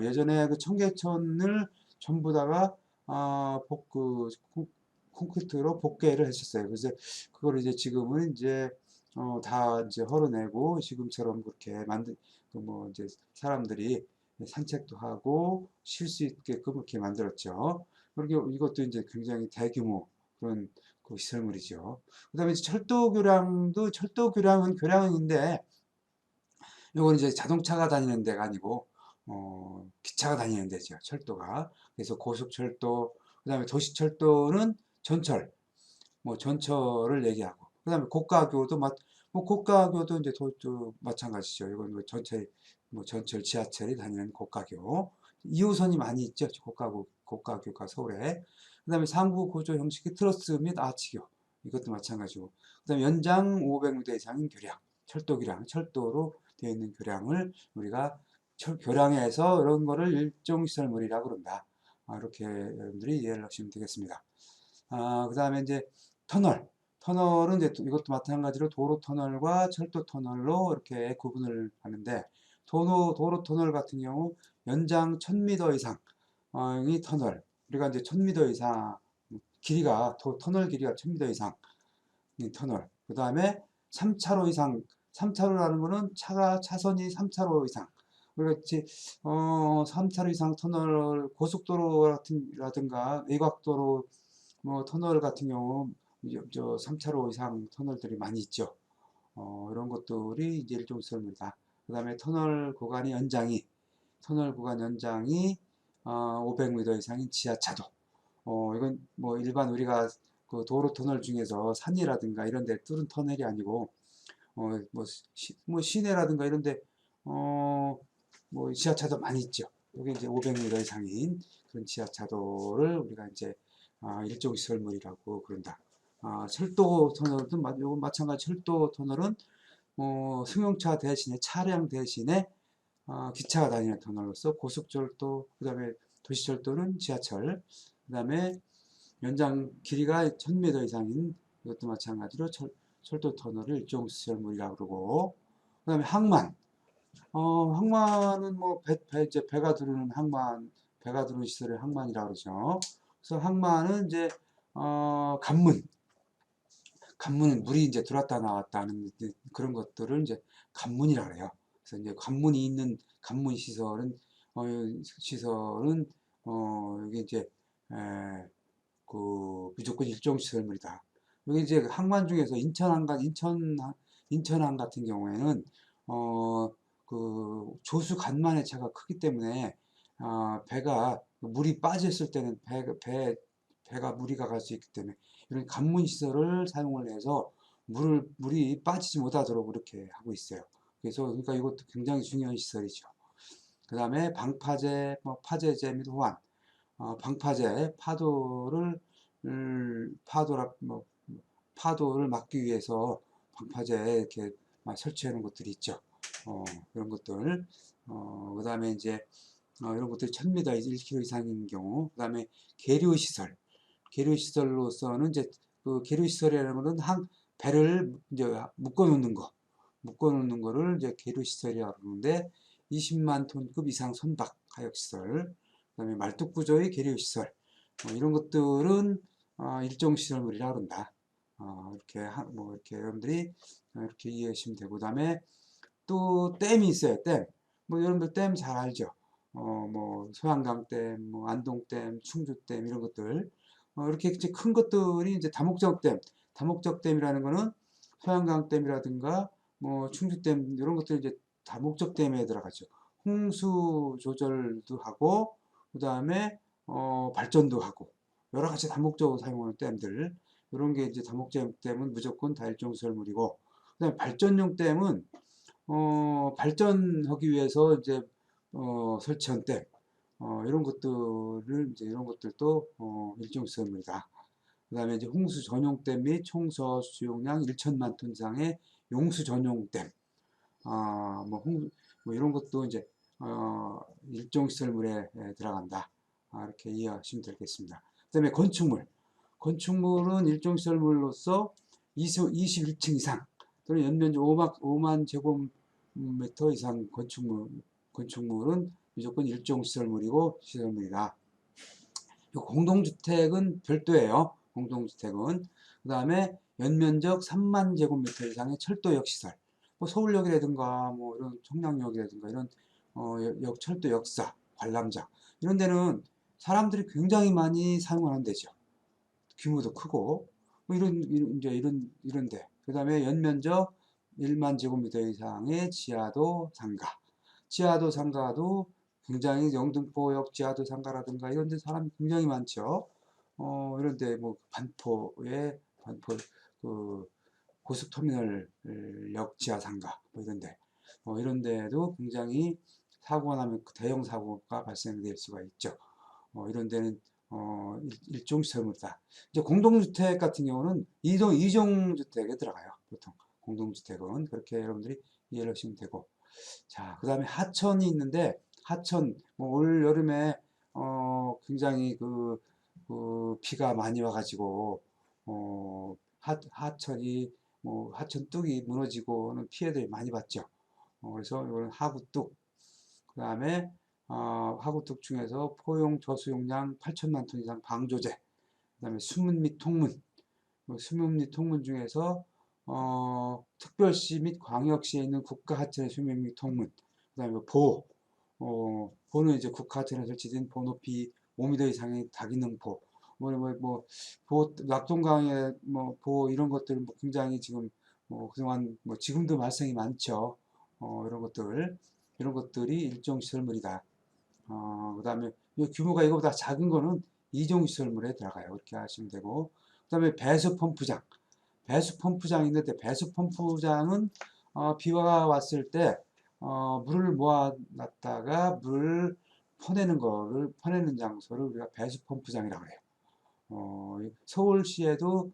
예전에 그 청계천을 전부 다가 콘크리트로 복개를 했었어요. 그래서 그걸 이제 지금은 이제 다 이제 헐어내고 지금처럼 그렇게 뭐 이제 사람들이 산책도 하고 쉴 수 있게끔 이렇게 만들었죠. 그리고 이것도 이제 굉장히 대규모 그런 그 시설물이죠. 그다음에 철도 교량은 교량인데 이건 이제 자동차가 다니는 데가 아니고 기차가 다니는 데죠. 철도가. 그래서 고속철도, 그다음에 도시철도는 전철, 뭐 전철을 얘기하고, 그다음에 고가교도 뭐 고가교도 이제 또 마찬가지죠. 이건 뭐 전철 지하철이 다니는 고가교. 2호선이 많이 있죠. 고가교가 서울에. 그다음에 상부 구조 형식의 트러스 및 아치교. 이것도 마찬가지고. 그다음에 연장 500m 이상인 교량, 철도 교량, 철도로 되어 있는 교량을 우리가 교량에서 이런 거를 일종시설물이라고 그런다. 이렇게 여러분들이 이해를 하시면 되겠습니다. 그 다음에 이제 터널. 터널은 이제 이것도 마찬가지로 도로 터널과 철도 터널로 이렇게 구분을 하는데, 도로 터널 같은 경우 연장 1000m 이상이 터널. 우리가 이제 1000m 이상 터널 길이가 1000m 이상 터널. 그 다음에 3차로 이상, 3차로라는 거는 차선이 3차로 이상. 그렇지, 3차로 이상 터널, 고속도로라든가 외곽도로, 뭐, 터널 같은 경우, 3차로 이상 터널들이 많이 있죠. 이런 것들이 이제 일종 설물이다. 그 다음에 터널 구간 연장이 500m 이상인 지하차도. 이건 뭐 일반 우리가 그 도로 터널 중에서 산이라든가 이런 데 뚫은 터널이 아니고, 뭐 시내라든가 이런 데, 뭐 지하차도 많이 있죠. 여기 이제 500m 이상인 그런 지하차도를 우리가 이제 일종 시설물이라고 그런다. 철도 터널도 요건 마찬가지. 철도 터널은 승용차 대신에 차량 대신에 기차가 다니는 터널로서 고속철도, 그다음에 도시철도는 지하철, 그다음에 연장 길이가 1000m 이상인 이것도 마찬가지로 철도 터널을 일종 시설물이라고 그러고, 그다음에 항만. 항만은 뭐 이제 배가 두르는 시설을 항만이라고 그러죠. 그래서 항만은 이제 관문. 관문은 물이 이제 들어왔다 나왔다 하는 그런 것들을 이제 관문이라 그래요. 그래서 이제 관문이 있는 관문 시설은 이게 이제 무조건 일종 시설물이다. 여기 이제 항만 중에서 인천항 같은 경우에는 조수 간만의 차가 크기 때문에 배가 물이 빠졌을 때는 배가 무리가 갈 수 있기 때문에 이런 관문 시설을 사용을 해서 물이 빠지지 못하도록 그렇게 하고 있어요. 그래서 그러니까 이것도 굉장히 중요한 시설이죠. 그 다음에 방파제, 뭐 파제제 및 호환. 방파제, 뭐, 파도를 막기 위해서 방파제 이렇게 설치해 놓은 것들이 있죠. 이런 것들. 그 다음에 이제 이런 것들이 1000m, 1km 이상인 경우. 그 다음에 계류시설. 계류시설로서는 이제 그 계류시설이라는 것은 배를 이제 묶어 놓는 거를 이제 계류시설이라고 하는데, 20만 톤급 이상 선박 하역시설, 그다음에 말뚝구조의 계류시설, 이런 것들은 일종 시설물이라고 한다. 이렇게 여러분들이 이렇게 이해하시면 되고, 그다음에 또 댐이 있어요. 댐. 뭐 여러분들 댐 잘 알죠? 뭐 소양강 댐, 뭐 안동 댐, 충주 댐 이런 것들. 이렇게 이제 큰 것들이 이제 다목적 댐이라는 거는 소양강 댐이라든가 뭐 충주 댐 이런 것들 이제 다목적 댐에 들어가죠. 홍수 조절도 하고, 그다음에 발전도 하고, 여러 가지 다목적으로 사용하는 댐들. 이런 게 이제 다목적 댐은 무조건 다 일종시설물이고, 그다음에 발전용 댐은 발전하기 위해서 이제 설치한 댐, 이런 것들도 일종시설물이다. 그 다음에 이제 홍수 전용댐 및 총서 수용량 1천만 톤 이상의 용수 전용댐, 뭐 이런 것도 이제 일종시설물에 들어간다. 이렇게 이해하시면 되겠습니다. 그 다음에 건축물은 일종시설물로서 21층 이상 또는 연면적 5만 제곱미터 이상 건축물은 무조건 일종시설물이고 시설물이다. 공동주택은 별도예요. 공동주택은. 그 다음에 연면적 3만 제곱미터 이상의 철도역 시설. 뭐 서울역이라든가 뭐 이런 청량역이라든가 이런 철도 역사, 관람자 이런 데는 사람들이 굉장히 많이 사용하는 데죠. 규모도 크고 뭐 이런데. 그 다음에 연면적 1만 제곱미터 이상의 지하도 상가. 지하도 상가도 굉장히 영등포역 지하도 상가라든가 이런 데 사람이 굉장히 많죠. 이런 데뭐 반포 그 고속터미널역 지하 상가 뭐 이런 데도 굉장히 사고가 나면 대형 사고가 발생될 수가 있죠. 이런 데는 일종 시설물이다. 이제 공동주택 같은 경우는 이종주택에 들어가요. 보통 공동주택은 그렇게 여러분들이 이해를 하시면 되고, 자, 그 다음에 하천이 있는데 하천 올 여름에 굉장히 그 비가 많이 와가지고 하천이 하천 뚝이 무너지고는 피해들이 많이 봤죠. 그래서 이거는 하구뚝. 그 다음에 하구뚝 중에서 포용 저수용량 8천만 톤 이상 방조제. 그 다음에 수문 및 통문. 수문 및 통문 중에서 특별시 및 광역시에 있는 국가하천의 수문 및 통문. 그 다음에 보는 이제 국가하천에 설치된 보 높이 5m 이상의 다기능보. 낙동강의 보 이런 것들 굉장히 지금 그동안 지금도 발생이 많죠. 이런 것들이 일종 시설물이다. 그 다음에 규모가 이거보다 작은 거는 이종 시설물에 들어가요. 그렇게 하시면 되고, 그 다음에 배수 펌프장. 배수 펌프장이 있는데 배수 펌프장은 비가 왔을 때 물을 모아놨다가 물을 퍼내는 장소를 우리가 배수 펌프장이라고 해요. 서울시에도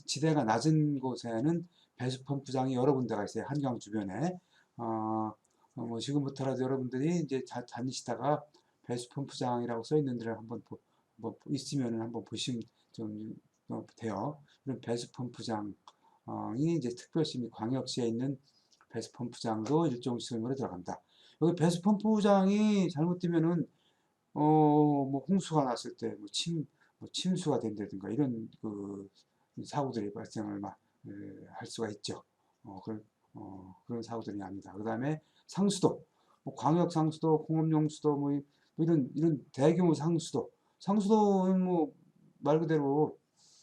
지대가 낮은 곳에는 배수 펌프장이 여러 군데가 있어요. 한강 주변에. 지금부터라도 여러분들이 이제 다니시다가 배수 펌프장이라고 써 있는 데를 한번 있으면 한번 보시면 좀 돼요. 이런 배수 펌프장이 이제 특별시 및 광역시에 있는 배수 펌프장도 일종 시설물에 들어간다. 여기 배수 펌프장이 잘못되면은 홍수가 났을 때 침수가 된다든가 이런 사고들이 발생을 할 수가 있죠. 그런 사고들이 납니다. 그 다음에 상수도, 광역 상수도, 공업용 수도, 이런 대규모 상수도는 말 그대로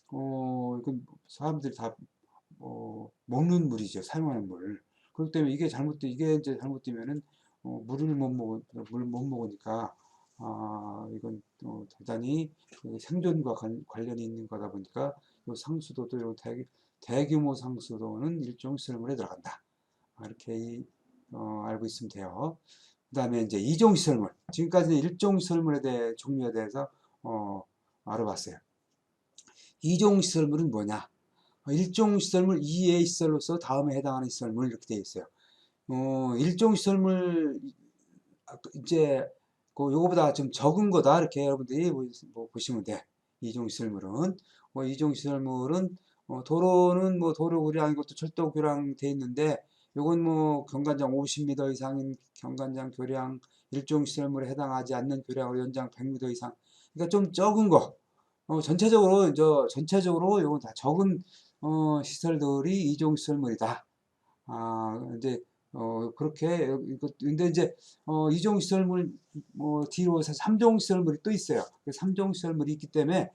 이건 사람들이 다 먹는 물이죠. 사용하는 물. 그렇기 때문에 이게 이제 잘못되면은 물을 못 먹으니까 이건 대단히 생존과 관련이 있는 거다 보니까 이 상수도도 이런 대규모 상수도는 일종 시설물에 들어간다. 이렇게 알고 있으면 돼요. 그 다음에 이제 이종 시설물. 지금까지는 일종 시설물에 대해 종류에 대해서 알아봤어요. 이종 시설물은 뭐냐? 일종 시설물 이외의 시설로서 다음에 해당하는 시설물 이렇게 되어 있어요. 일종 시설물 이제 요거보다 좀 적은 거다 이렇게 여러분들이 보시면 돼. 이종 시설물은 이종 시설물은 도로는 도로 교량 이것도 철도 교량 돼 있는데 요건 경관장 50m 이상인 경관장 교량 일종 시설물에 해당하지 않는 교량으로 연장 100m 이상. 그러니까 좀 적은 거. 전체적으로 요건 다 적은 시설들이 이종 시설물이다. 이제 그렇게 근데 이제 이종 시설물 뒤로 3종 시설물이 또 있어요. 3종 시설물이 있기 때문에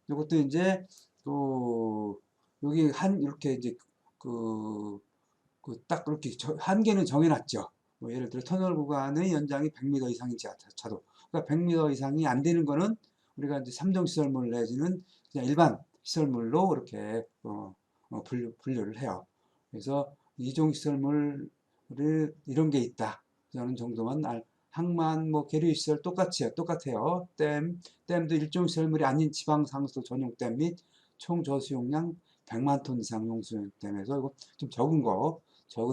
이것도 이제 또 여기 이렇게 이제 딱 그렇게 한계는 정해놨죠. 예를 들어 터널 구간의 연장이 100m 이상인 차도. 그러니까 100m 이상이 안 되는 거는 우리가 이제 3종 시설물 내지는 그냥 일반 시설물로 이렇게 분류를 해요. 그래서 이종 시설물을 이런 게 있다. 저는 정도만 항만 계류시설 똑같아요. 댐도 일종 시설물이 아닌 지방 상수도 전용 댐 및 총 저수용량 100만 톤 이상 용수댐에서 이거 좀 적은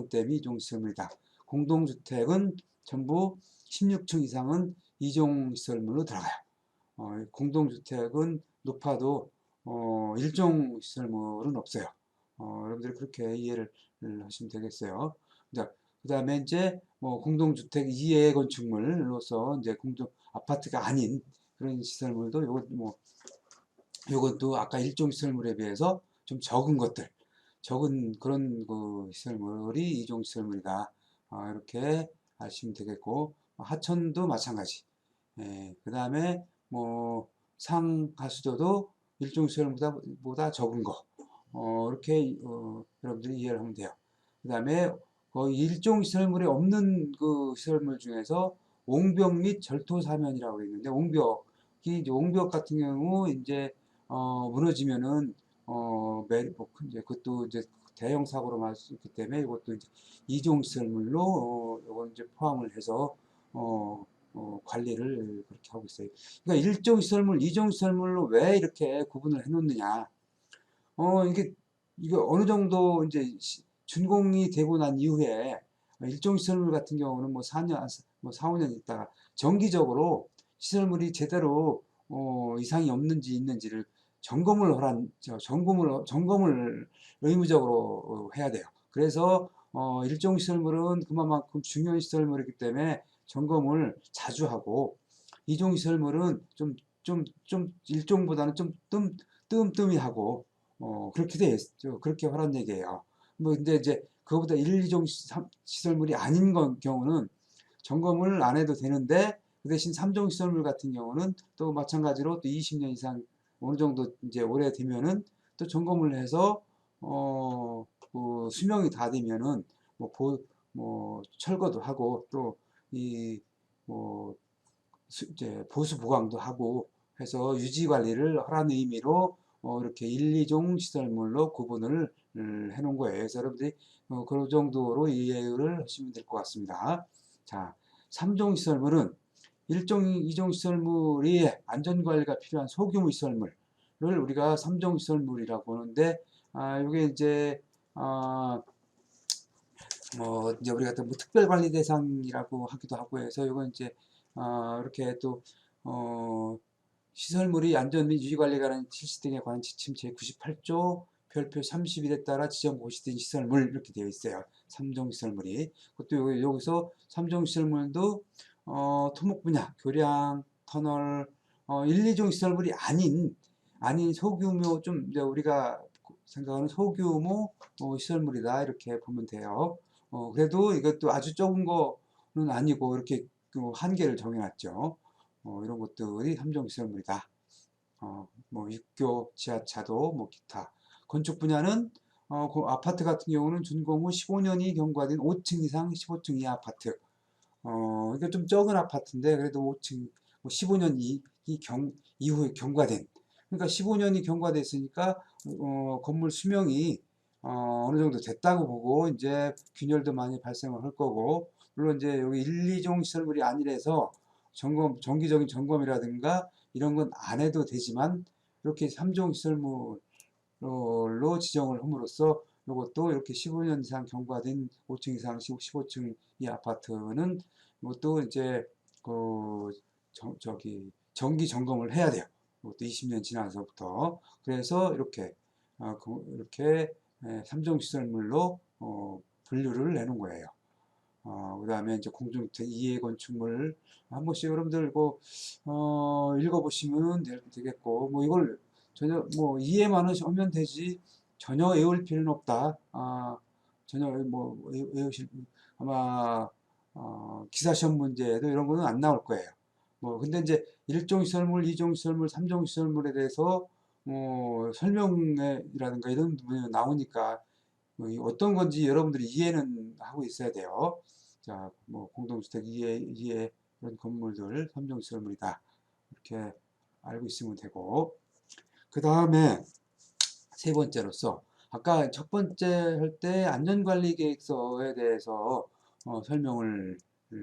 댐이 이종 시설물이다. 공동주택은 전부 16층 이상은 이종 시설물로 들어가요. 공동주택은 높아도 일종 시설물은 없어요. 여러분들이 그렇게 이해를 하시면 되겠어요. 그 다음에 이제 뭐 공동주택 이해 건축물로서 이제 공동 아파트가 아닌 그런 시설물도 요것도 아까 일종 시설물에 비해서 좀 적은 것들, 적은 그런 그 시설물이 이종 시설물이다. 이렇게 아시면 되겠고, 하천도 마찬가지. 그 다음에 뭐 상하수도도 일종 시설물보다 적은 거. 이렇게 여러분들이 이해를 하면 돼요. 그 다음에 일종 시설물이 없는 그 시설물 중에서 옹벽 및 절토 사면이라고 있는데 옹벽 같은 경우 이제 무너지면은 이제 그것도 이제 대형 사고로 맞을 수 있기 때문에 이것도 이제 이종 시설물로 이걸 이제 포함을 해서 관리를 그렇게 하고 있어요. 그러니까 일종 시설물, 이종 시설물로 왜 이렇게 구분을 해놓느냐? 이게 어느 정도 이제 준공이 되고 난 이후에 일종 시설물 같은 경우는 뭐 4년, 뭐 4, 5년 있다가 정기적으로 시설물이 제대로 이상이 없는지 있는지를 점검을 의무적으로 해야 돼요. 그래서 일종 시설물은 그만큼 중요한 시설물이기 때문에 점검을 자주 하고 이종 시설물은 좀 일종보다는 좀 뜸뜸이 하고 그렇게 돼 있죠. 그렇게 하란 얘기예요. 뭐 근데 이제 그거보다 1, 2종 시설물이 아닌 경우는 점검을 안 해도 되는데 그 대신 3종 시설물 같은 경우는 또 마찬가지로 또 20년 이상 어느 정도 이제 오래되면은 또 점검을 해서 그 수명이 다 되면은 뭐 철거도 하고 또 이 뭐 이제 보수 보강도 하고 해서 유지 관리를 하라는 의미로 이렇게 1, 2종 시설물로 구분을 해놓은 거예요. 그래서 여러분들이 그 정도로 이해를 하시면 될 것 같습니다. 자, 3종 시설물은 1종, 2종 시설물이 안전관리가 필요한 소규모 시설물을 우리가 3종 시설물이라고 하는데, 이게 이제, 뭐, 이제 우리가 또 뭐 특별관리 대상이라고 하기도 하고 해서, 이건 이제, 이렇게 또, 시설물이 안전 및 유지 관리에 관한 실시 등에 관한 지침 제98조 별표 31에 따라 지정 고시된 시설물 이렇게 되어 있어요. 3종 시설물이. 그것도 여기서 3종 시설물도 토목 분야, 교량, 터널, 1, 2종 시설물이 아닌 소규모 좀 이제 우리가 생각하는 소규모 시설물이다 이렇게 보면 돼요. 그래도 이것도 아주 적은 거는 아니고 이렇게 그 한계를 정해놨죠. 이런 것들이 3종 시설물이다. 뭐 육교, 지하차도, 뭐 기타. 건축 분야는 그 아파트 같은 경우는 준공 후 15년이 경과된 5층 이상 15층 이하 아파트. 이게 좀 적은 아파트인데 그래도 5층, 뭐 15년 이후에 경과된. 그러니까 15년이 경과됐으니까 건물 수명이 어느 정도 됐다고 보고 이제 균열도 많이 발생을 할 거고 물론 이제 여기 1, 2종 시설물이 아니라서 정기적인 점검이라든가 이런 건 안 해도 되지만 이렇게 3종 시설물로 지정을 함으로써 이것도 이렇게 15년 이상 경과된 5층 이상 15층 이 아파트는 이것도 이제 그 정기 점검을 해야 돼요. 이것도 20년 지나서부터. 그래서 이렇게 3종 시설물로 분류를 내는 거예요. 그 다음에 이제 공동주택 이해 건축물 한 번씩 여러분들 읽어보시면 되겠고 뭐 이걸 전혀 뭐 이해만 하면 되지 전혀 외울 필요는 없다. 전혀 뭐 외우실 아마 기사 시험 문제에도 이런 거는 안 나올 거예요. 뭐 근데 이제 1종 시설물, 2종 시설물, 3종 시설물에 대해서 설명이라든가 이런 부분이 나오니까 어떤 건지 여러분들이 이해는 하고 있어야 돼요. 자, 뭐 공동주택 이해 이런 건물들 3종 시설물이다. 이렇게 알고 있으면 되고 그 다음에 세 번째로서 아까 첫 번째 할 때 안전관리계획서에 대해서 설명을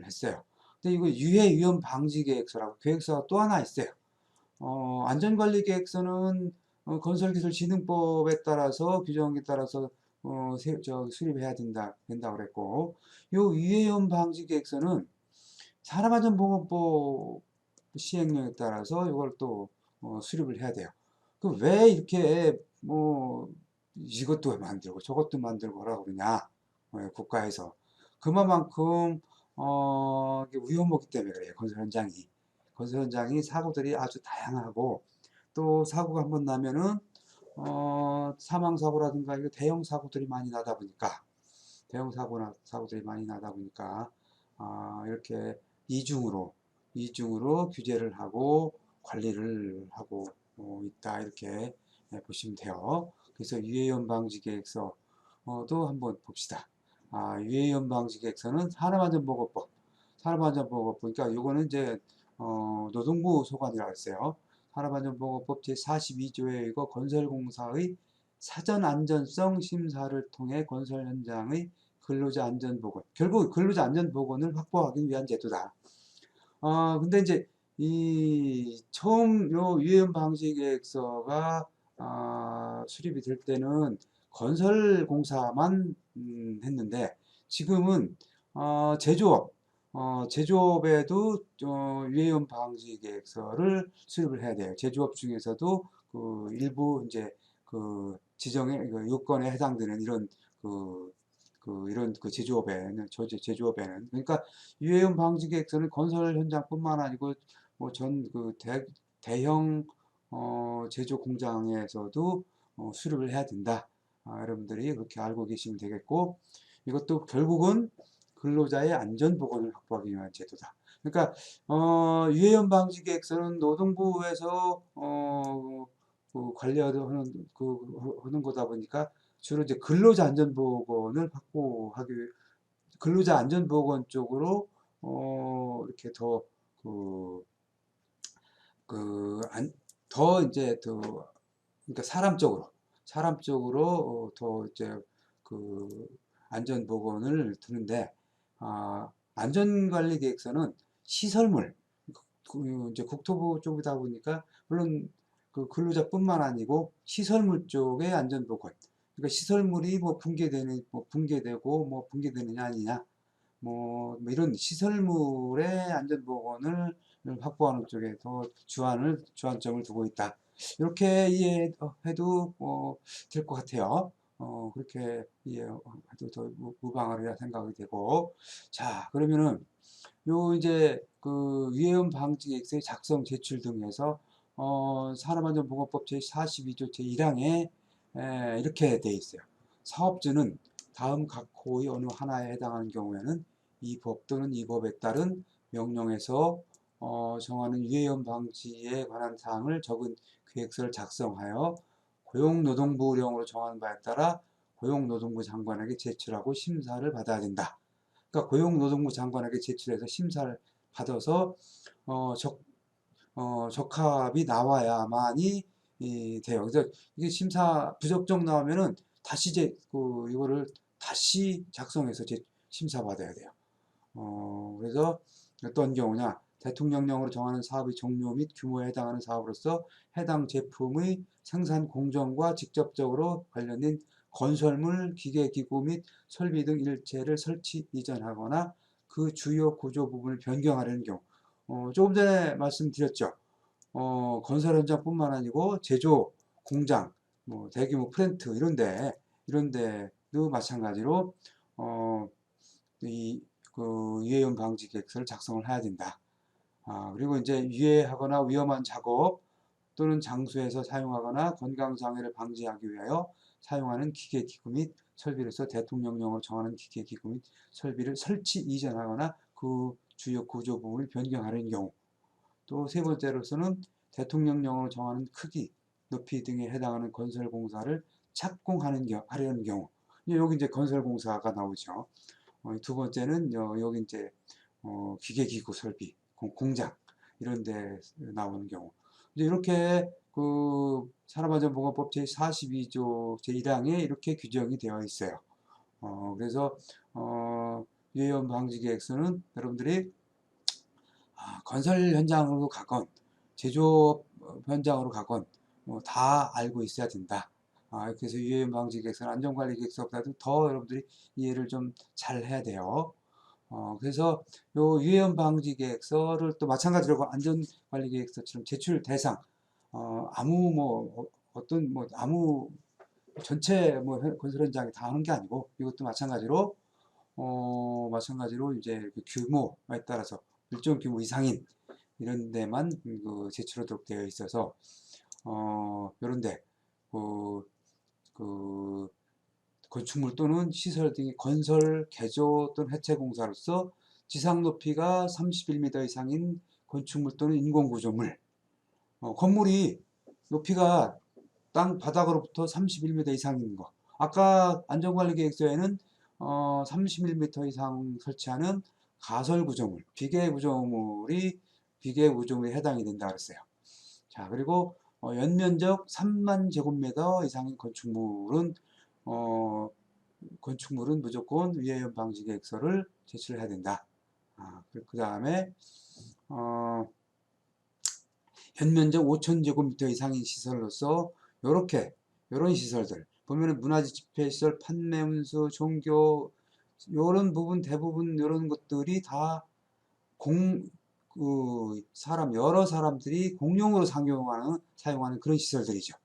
했어요. 근데 이거 유해 위험 방지 계획서라고 계획서가 또 하나 있어요. 안전관리계획서는 건설기술진흥법에 따라서 규정에 따라서 수립해야 된다고 그랬고, 요 유해위험 방지 계획서는 산업안전보건법 시행령에 따라서 이걸 또 수립을 해야 돼요. 그 왜 이렇게 뭐 이것도 만들고 저것도 만들고 하라고 그러냐, 국가에서. 그만큼 이게 위험하기 때문에 그래요. 건설 현장이 사고들이 아주 다양하고, 또 사고가 한번 나면은 사망 사고라든가 이거 대형 사고들이 많이 나다 보니까, 사고들이 많이 나다 보니까 이렇게 이중으로 규제를 하고 관리를 하고 있다, 이렇게 보시면 돼요. 그래서 유해염 방지 계획서도 한번 봅시다. 유해염 방지 계획서는 산업안전보건법, 그러니까 이거는 이제 노동부 소관이라고 했어요. 산업안전보건법 제42조에 이거 건설공사의 사전 안전성 심사를 통해 건설 현장의 근로자 안전보건, 결국 근로자 안전보건을 확보하기 위한 제도다. 근데 이제 처음 요 유해염 방지 계획서가 수립이 될 때는 건설공사만 했는데, 지금은 제조업에도 유해염 방지 계획서를 수립을 해야 돼요. 제조업 중에서도 그 일부 이제 그 지정의 그 요건에 해당되는 이런 제조업에는, 그러니까 유해염 방지 계획서는 건설 현장뿐만 아니고 뭐 대형 제조 공장에서도 수립을 해야 된다. 여러분들이 그렇게 알고 계시면 되겠고, 이것도 결국은 근로자의 안전 보건을 확보하기 위한 제도다. 그러니까 유해염 방지 계획서는 노동부에서 관리하는 하는 거다 보니까 주로 이제 근로자 안전 보건을 확보하기, 근로자 안전 보건 쪽으로 이렇게 그, 더 이제 그러니까 사람 쪽으로 더 이제 그 안전 보건을 두는데, 안전관리 계획서는 시설물, 이제 국토부 쪽이다 보니까 물론 그 근로자뿐만 아니고 시설물 쪽의 안전 보건, 그러니까 시설물이 붕괴되고 붕괴되느냐 아니냐, 뭐 이런 시설물의 안전 보건을 확보하는 쪽에 더 주안점을 두고 있다. 이렇게 이해해도 될 것 같아요. 그렇게 이해해도 더 무방하리라 생각이 되고. 자, 그러면은 이제 그 유해염 방지 계획서의 작성, 제출 등에서 산업안전보건법 제42조 제1항에 이렇게 돼 있어요. 사업주는 다음 각 호의 어느 하나에 해당하는 경우에는 이 법 또는 이 법에 따른 명령에서 정하는 유해염 방지에 관한 사항을 적은 계획서를 작성하여 고용노동부령으로 정하는 바에 따라 고용노동부 장관에게 제출하고 심사를 받아야 된다. 그러니까 고용노동부 장관에게 제출해서 심사를 받아서 적합이 나와야만이 돼요. 그래서 이게 심사 부적정 나오면은 다시 이거를 다시 작성해서 심사 받아야 돼요. 그래서 어떤 경우냐, 대통령령으로 정하는 사업의 종류 및 규모에 해당하는 사업으로서 해당 제품의 생산 공정과 직접적으로 관련된 건설물, 기계기구 및 설비 등 일체를 설치, 이전하거나 그 주요 구조 부분을 변경하려는 경우, 조금 전에 말씀드렸죠. 건설 현장뿐만 아니고 제조 공장, 뭐 대규모 플랜트 이런 데도 마찬가지로 유해염 방지 계획서를 작성을 해야 된다. 그리고 이제 유해하거나 위험한 작업 또는 장소에서 사용하거나 건강장애를 방지하기 위하여 사용하는 기계기구 및 설비로서 대통령령으로 정하는 기계기구 및 설비를 설치, 이전하거나 그 주요 구조 부분을 변경하는 경우, 또 세 번째로서는 대통령령으로 정하는 크기, 높이 등에 해당하는 건설공사를 하려는 경우, 여기 이제 건설공사가 나오죠. 두 번째는 여기 이제 기계기구 설비, 공장 이런 데 나오는 경우, 이제 이렇게 그 산업안전보건법 제42조 제1항에 이렇게 규정이 되어 있어요. 그래서 유해염 방지 계획서는 여러분들이 건설 현장으로 가건 제조업 현장으로 가건 다 알고 있어야 된다. 그래서 유해염 방지 계획서는 안전관리 계획서보다도 더 여러분들이 이해를 좀 잘 해야 돼요. 그래서 요 유해염 방지 계획서를 또 마찬가지로 안전관리 계획서처럼 제출 대상, 아무 어떤 아무 전체 건설 현장이 다 하는 게 아니고 이것도 마찬가지로 이제 그 규모에 따라서 일정 규모 이상인 이런 데만 그 제출하도록 되어 있어서 이런데 그 건축물 또는 시설 등의 건설, 개조 또는 해체 공사로서 지상 높이가 31m 이상인 건축물 또는 인공구조물, 건물이 높이가 땅 바닥으로부터 31m 이상인 거. 아까 안전관리계획서에는 31m 이상 설치하는 가설구조물, 비계구조물에 해당이 된다 그랬어요. 자, 그리고 연면적 3만 제곱미터 이상인 건축물은 무조건 위해연 방지 계획서를 제출을 해야 된다. 그 다음에 연면적 5,000제곱미터 이상인 시설로서 이런 시설들 보면은 문화재 집회시설, 판매운수, 종교 이런 부분 대부분 이런 것들이 다 여러 사람들이 공용으로 사용하는 그런 시설들이죠.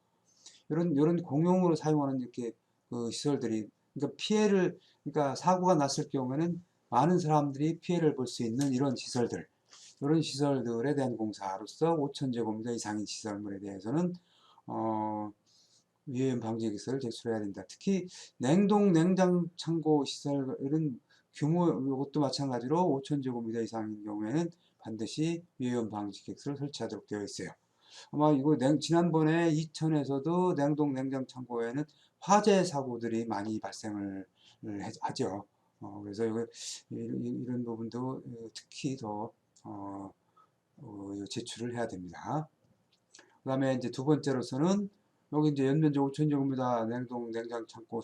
이런 공용으로 사용하는 이렇게 그 시설들이 그러니까 사고가 났을 경우에는 많은 사람들이 피해를 볼 수 있는 이런 시설들에 대한 공사로서 5,000제곱미터 이상인 시설물에 대해서는 위해연 방지 계획서를 제출해야 된다. 특히 냉동 냉장 창고 시설은 규모 이것도 마찬가지로 5,000제곱미터 이상인 경우에는 반드시 위해연 방지 계획서를 설치하도록 되어 있어요. 아마 이거 지난번에 이천에서도 냉동 냉장 창고에는 화재 사고들이 많이 발생을 하죠. 그래서 이런 부분도 특히 더 제출을 해야 됩니다. 그 다음에 이제 두 번째로서는 여기 이제 연면적 5,000제곱미터 냉동 냉장 창고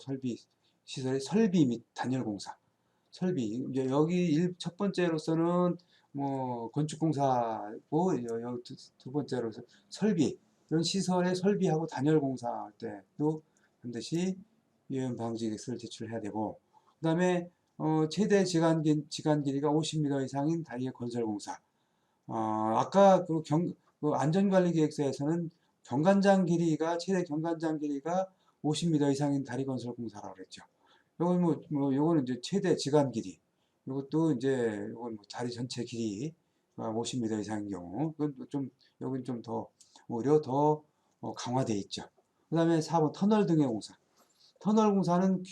시설의 설비 및 단열 공사. 설비. 이제 여기 첫 번째로서는 건축공사고 두 번째로서 설비. 이런 시설의 설비하고 단열 공사할 때도 반드시 위험 방지 계획서를 제출해야 되고, 그 다음에 최대 지간 길이가 50m 이상인 다리의 건설 공사. 아까 그 안전관리계획서에서는 최대 경관장 길이가 50m 이상인 다리 건설 공사라고 그랬죠. 요거는 이제 최대 지간 길이. 이건 다리 전체 길이가 50m 이상인 경우. 여긴 좀 더, 오히려 더 강화되어 있죠. 그 다음에 4번 터널 등의 공사. 터널 공사는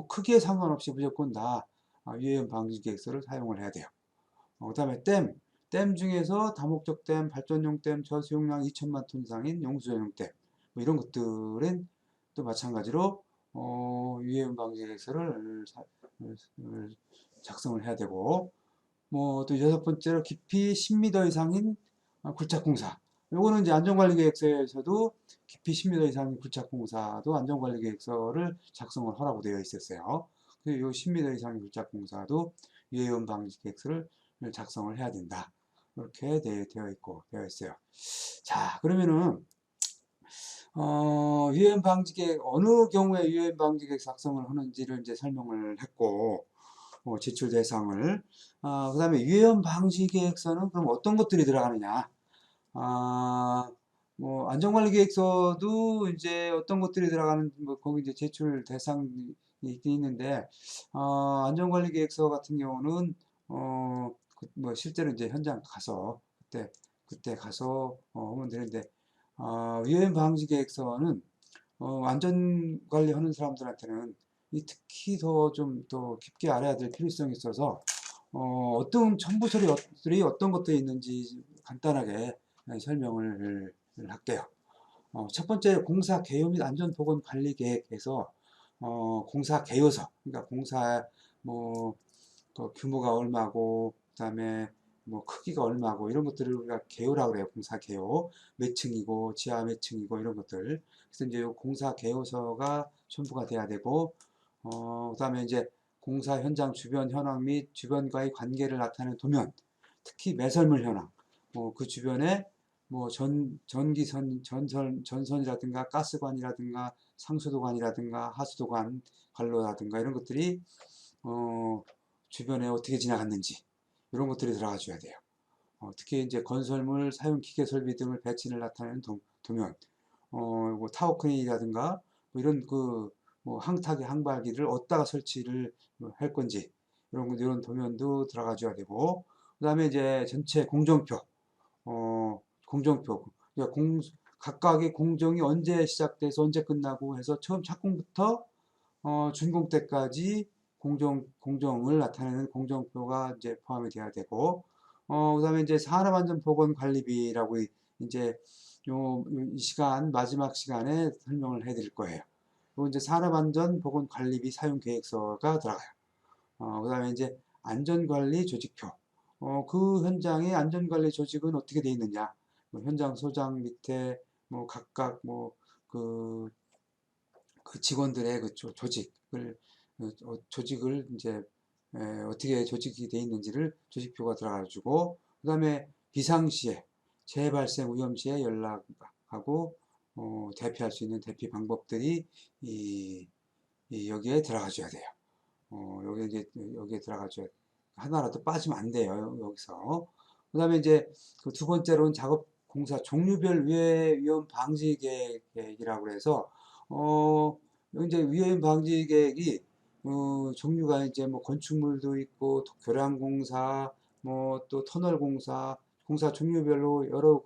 크기에 상관없이 무조건 다 위해연 방지 계획서를 사용을 해야 돼요. 그 다음에 댐 중에서 다목적 댐, 발전용 댐, 저수용량 2천만 톤 이상인 용수전용 댐, 이런 것들은 또 마찬가지로 위해연 방지 계획서를 작성을 해야 되고, 또 여섯 번째로 깊이 10m 이상인 굴착공사. 요거는 이제 안전관리계획서에서도 깊이 10m 이상인 굴착공사도 안전관리계획서를 작성을 하라고 되어 있었어요. 그래서 요 10m 이상의 굴착공사도 위해연 방지 계획서를 작성을 해야 된다. 이렇게 되어 있어요. 자, 그러면은 위해연 방지 계획 어느 경우에 위해연 방지 계획 작성을 하는지를 이제 설명을 했고, 제출 대상을 그 다음에 위험 방지 계획서는 그럼 어떤 것들이 들어가느냐. 안전관리 계획서도 이제 어떤 것들이 들어가는 거기 이제 제출 대상이 있긴 있는데, 안전관리 계획서 같은 경우는 실제로 이제 현장 가서 그때 가서 하면 되는데, 위험 방지 계획서는 안전관리 하는 사람들한테는 특히 더 깊게 알아야 될 필요성이 있어서 어떤 첨부서들이 어떤 것들이 있는지 간단하게 설명을 할게요. 첫 번째 공사 개요 및 안전보건 관리 계획에서 공사 개요서, 그러니까 공사 그 규모가 얼마고, 그다음에 크기가 얼마고 이런 것들을 우리가 개요라고 그래요. 공사 개요. 몇 층이고 지하 몇 층이고 이런 것들. 그래서 이제 공사 개요서가 첨부가 돼야 되고, 그다음에 이제 공사 현장 주변 현황 및 주변과의 관계를 나타내는 도면, 특히 매설물 현황, 그 주변에 전선이라든가 가스관이라든가 상수도관이라든가 하수도관 관로라든가 이런 것들이 주변에 어떻게 지나갔는지 이런 것들이 들어가 줘야 돼요. 특히 이제 건설물 사용 기계 설비 등을 배치를 나타내는 도면, 뭐 타워크레인이라든가 뭐 이런 뭐 항타기 항발기를 어디다가 설치를 할 건지 이런 도면도 들어가줘야 되고, 그다음에 이제 전체 공정표, 공정표, 그러니까 각각의 공정이 언제 시작돼서 언제 끝나고 해서 처음 착공부터 준공 때까지 공정을 나타내는 공정표가 이제 포함이 돼야 되고, 그다음에 이제 산업안전보건관리비라고 이제 이 시간 마지막 시간에 설명을 해드릴 거예요. 그리고 이제 산업안전보건관리비 사용계획서가 들어가요. 그다음에 이제 안전관리 조직표. 그 현장의 안전관리 조직은 어떻게 되어 있느냐? 뭐 현장 소장 밑에 뭐 각각 그 직원들의 그 조직을 이제 어떻게 조직이 되어 있는지를 조직표가 들어가지고, 그다음에 비상시에 재발생 위험시에 연락하고 대피할 수 있는 대피 방법들이 여기에 들어가줘야 돼요. 여기에 들어가줘야, 하나라도 빠지면 안 돼요, 여기서. 그다음에 이제 그 두 번째로는 작업 공사 종류별 위험 방지 계획이라고 해서 이제 위험 방지 계획이 종류가 이제 뭐 건축물도 있고 교량 공사, 뭐 또 터널 공사, 공사 종류별로 여러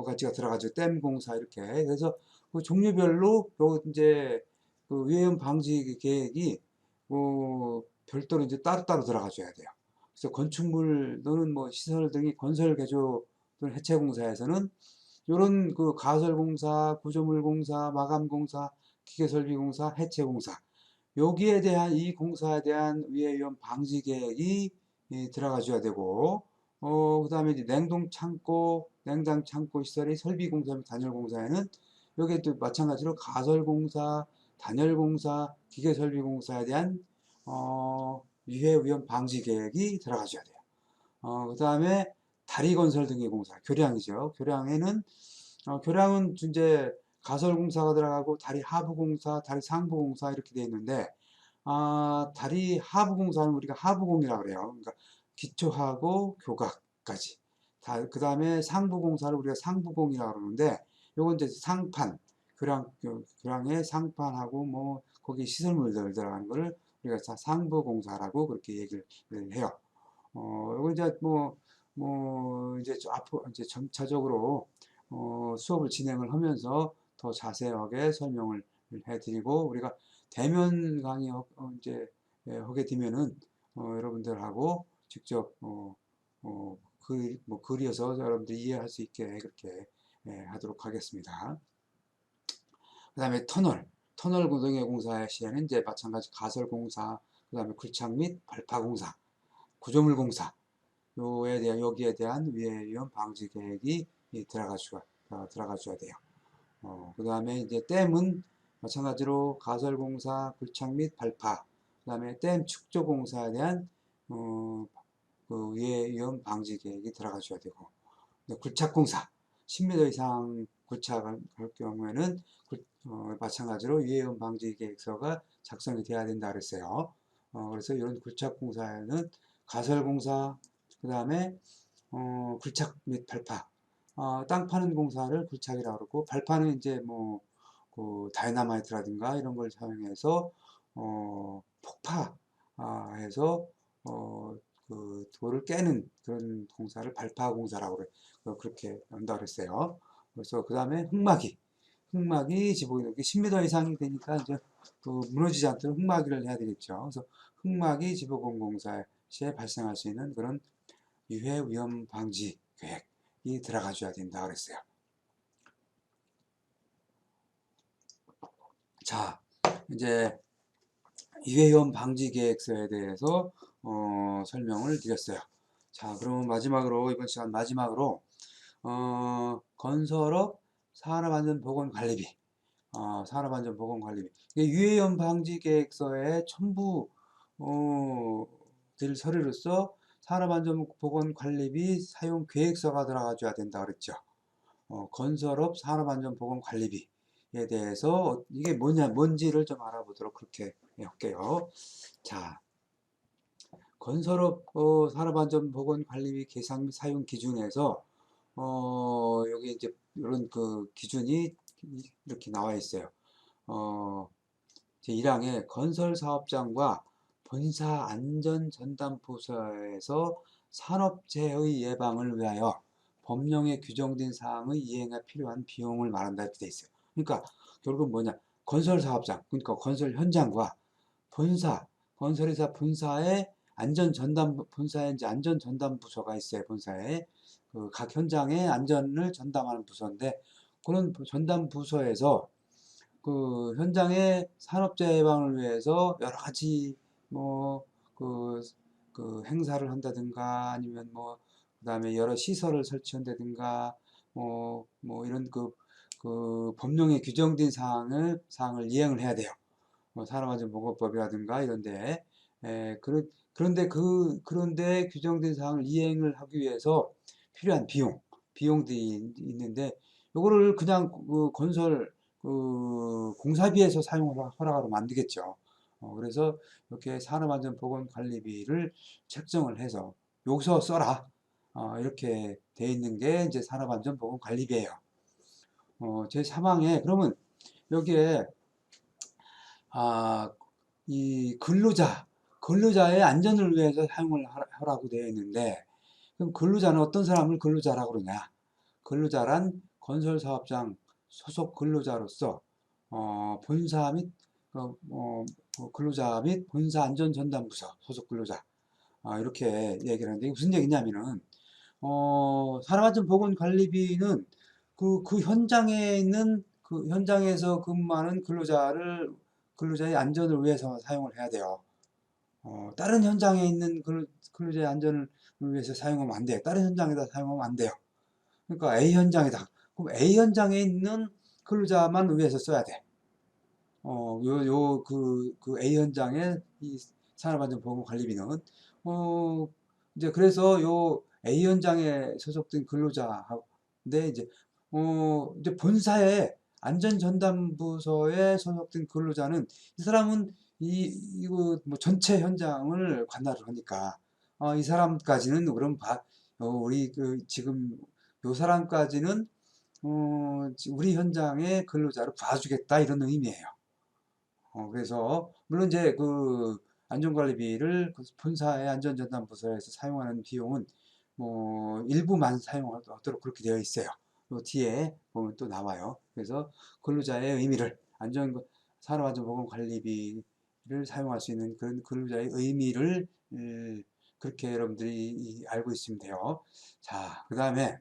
가지가 들어가죠. 댐 공사 이렇게. 그래서 그 종류별로 이제 그 위험 방지 계획이 별도로 이제 따로따로 들어가줘야 돼요. 그래서 건축물 또는 뭐 시설 등이 건설 개조 또는 해체 공사에서는 이런 그 가설 공사, 구조물 공사, 마감 공사, 기계 설비 공사, 해체 공사, 여기에 대한 이 공사에 대한 위험 방지 계획이 들어가줘야 되고, 그다음에 이제 냉동 창고, 냉장 창고 시설의 설비 공사 및 단열 공사에는 여기에 또 마찬가지로 가설 공사, 단열 공사, 기계 설비 공사에 대한 유해 위험 방지 계획이 들어가줘야 돼요. 그다음에 다리 건설 등의 공사, 교량이죠. 교량은 이제 가설 공사가 들어가고 다리 하부 공사, 다리 상부 공사 이렇게 되어 있는데, 다리 하부 공사는 우리가 하부공이라고 그래요. 그러니까 기초하고 교각까지. 그 다음에 상부 공사를 우리가 상부공이라고 그러는데, 요건 이제 상판, 교량의 상판하고 뭐 거기 시설물들 들어가는 거를 우리가 상부 공사라고 그렇게 얘기를 해요. 요거 이제 이제 앞으로 이제 점차적으로 수업을 진행을 하면서 더 자세하게 설명을 해드리고, 우리가 대면 강의 이제 하게 되면은 여러분들하고 직접 그려서 여러분들이 이해할 수 있게 그렇게 하도록 하겠습니다. 그 다음에 터널 고등의 공사 시에는 이제 마찬가지 가설 공사, 그 다음에 굴착 및 발파 공사, 구조물 공사, 여기에 대한 위험 방지 계획이 들어가줘야 돼요. 그 다음에 이제 댐은 마찬가지로 가설 공사, 굴착 및 발파, 그 다음에 댐 축조 공사에 대한 그 위험 방지 계획이 들어가줘야 되고, 굴착 공사 10m 이상 굴착할 경우에는 마찬가지로 위험 방지 계획서가 작성이 돼야 된다 그랬어요. 그래서 이런 굴착 공사에는 가설 공사, 그 다음에 굴착 및 발파, 땅 파는 공사를 굴착이라고 그러고, 발파는 이제 그 다이나마이트라든가 이런 걸 사용해서 폭파해서 그 돌을 깨는 그런 공사를 발파 공사라고 그렇게 한다고 그랬어요. 그래서 그 다음에 흙막이 지붕이 10m 이상이 되니까 이제 무너지지 않도록 흙막이를 해야 되겠죠. 그래서 흙막이 지붕 공사 시에 발생할 수 있는 그런 유해 위험 방지 계획이 들어가줘야 된다 그랬어요. 자, 이제 유해 위험 방지 계획서에 대해서 설명을 드렸어요. 자, 그럼 마지막으로 이번 시간 마지막으로 건설업 산업안전보건관리비, 산업안전보건관리비, 유해 위험 방지 계획서에 첨부 될 서류로서 산업안전보건관리비 사용 계획서가 들어가줘야 된다 그랬죠. 건설업 산업안전보건관리비에 대해서 이게 뭔지를 좀 알아보도록 그렇게 할게요. 자, 건설업 산업안전보건관리 계상 및 사용 기준에서 여기 이제 이런 그 기준이 이렇게 나와 있어요. 제1항에 건설사업장과 본사 안전전담부서에서 산업재해의 예방을 위하여 법령에 규정된 사항의 이행에 필요한 비용을 말한다 이렇게 돼 있어요. 그러니까 결국은 뭐냐? 건설사업장, 그러니까 건설 현장과 본사, 건설회사 본사의 본사에 이제 안전전담부서가 있어요. 본사에 그 각 현장의 안전을 전담하는 부서인데 그런 전담부서에서 그 현장의 산업재해 예방을 위해서 여러 가지 뭐 그 행사를 한다든가 아니면 뭐 그다음에 여러 시설을 설치한다든가 뭐 이런 그 법령에 규정된 사항을 이행을 해야 돼요. 뭐 산업안전보건법이라든가 이런데 그런데 그런데 규정된 사항을 이행을 하기 위해서 필요한 비용들이 있는데 요거를 그냥 그 건설 그 공사비에서 사용을 허락하면 안 되겠죠. 그래서 이렇게 산업안전보건관리비를 책정을 해서 여기서 써라. 이렇게 돼 있는 게 이제 산업안전보건관리비예요. 제3항에 그러면 여기에 이 근로자의 안전을 위해서 사용을 하라고 되어 있는데 그럼 근로자는 어떤 사람을 근로자라고 그러냐? 근로자란 건설사업장 소속 근로자로서 본사 및 근로자 및 본사 안전전담부서 소속 근로자 이렇게 얘기를 하는데 이게 무슨 얘기냐면은 산업안전보건관리비는 그 현장에 있는 그 현장에서 근무하는 근로자의 안전을 위해서 사용을 해야 돼요. 다른 현장에 있는 근로자의 안전을 위해서 사용하면 안 돼요. 다른 현장에다 사용하면 안 돼요. 그러니까 A 현장에다. 그럼 A 현장에 있는 근로자만 위해서 써야 돼. 그 A 현장의 이 산업안전보건관리비는 이제 그래서 요 A 현장에 소속된 근로자인데 이제 본사의 안전전담부서에 소속된 근로자는 이 사람은 이거 뭐 전체 현장을 관할을 하니까 이 사람까지는 그럼 우리 그 지금 요 사람까지는 우리 현장의 근로자로 봐주겠다 이런 의미예요. 그래서 물론 이제 그 안전관리비를 그 본사의 안전전담부서에서 사용하는 비용은 뭐 일부만 사용하도록 그렇게 되어 있어요. 요 뒤에 보면 또 나와요. 그래서 근로자의 의미를 산업안전보건관리비를 사용할 수 있는 그런 근로자의 의미를 그렇게 여러분들이 알고 있으면 돼요. 자, 그 다음에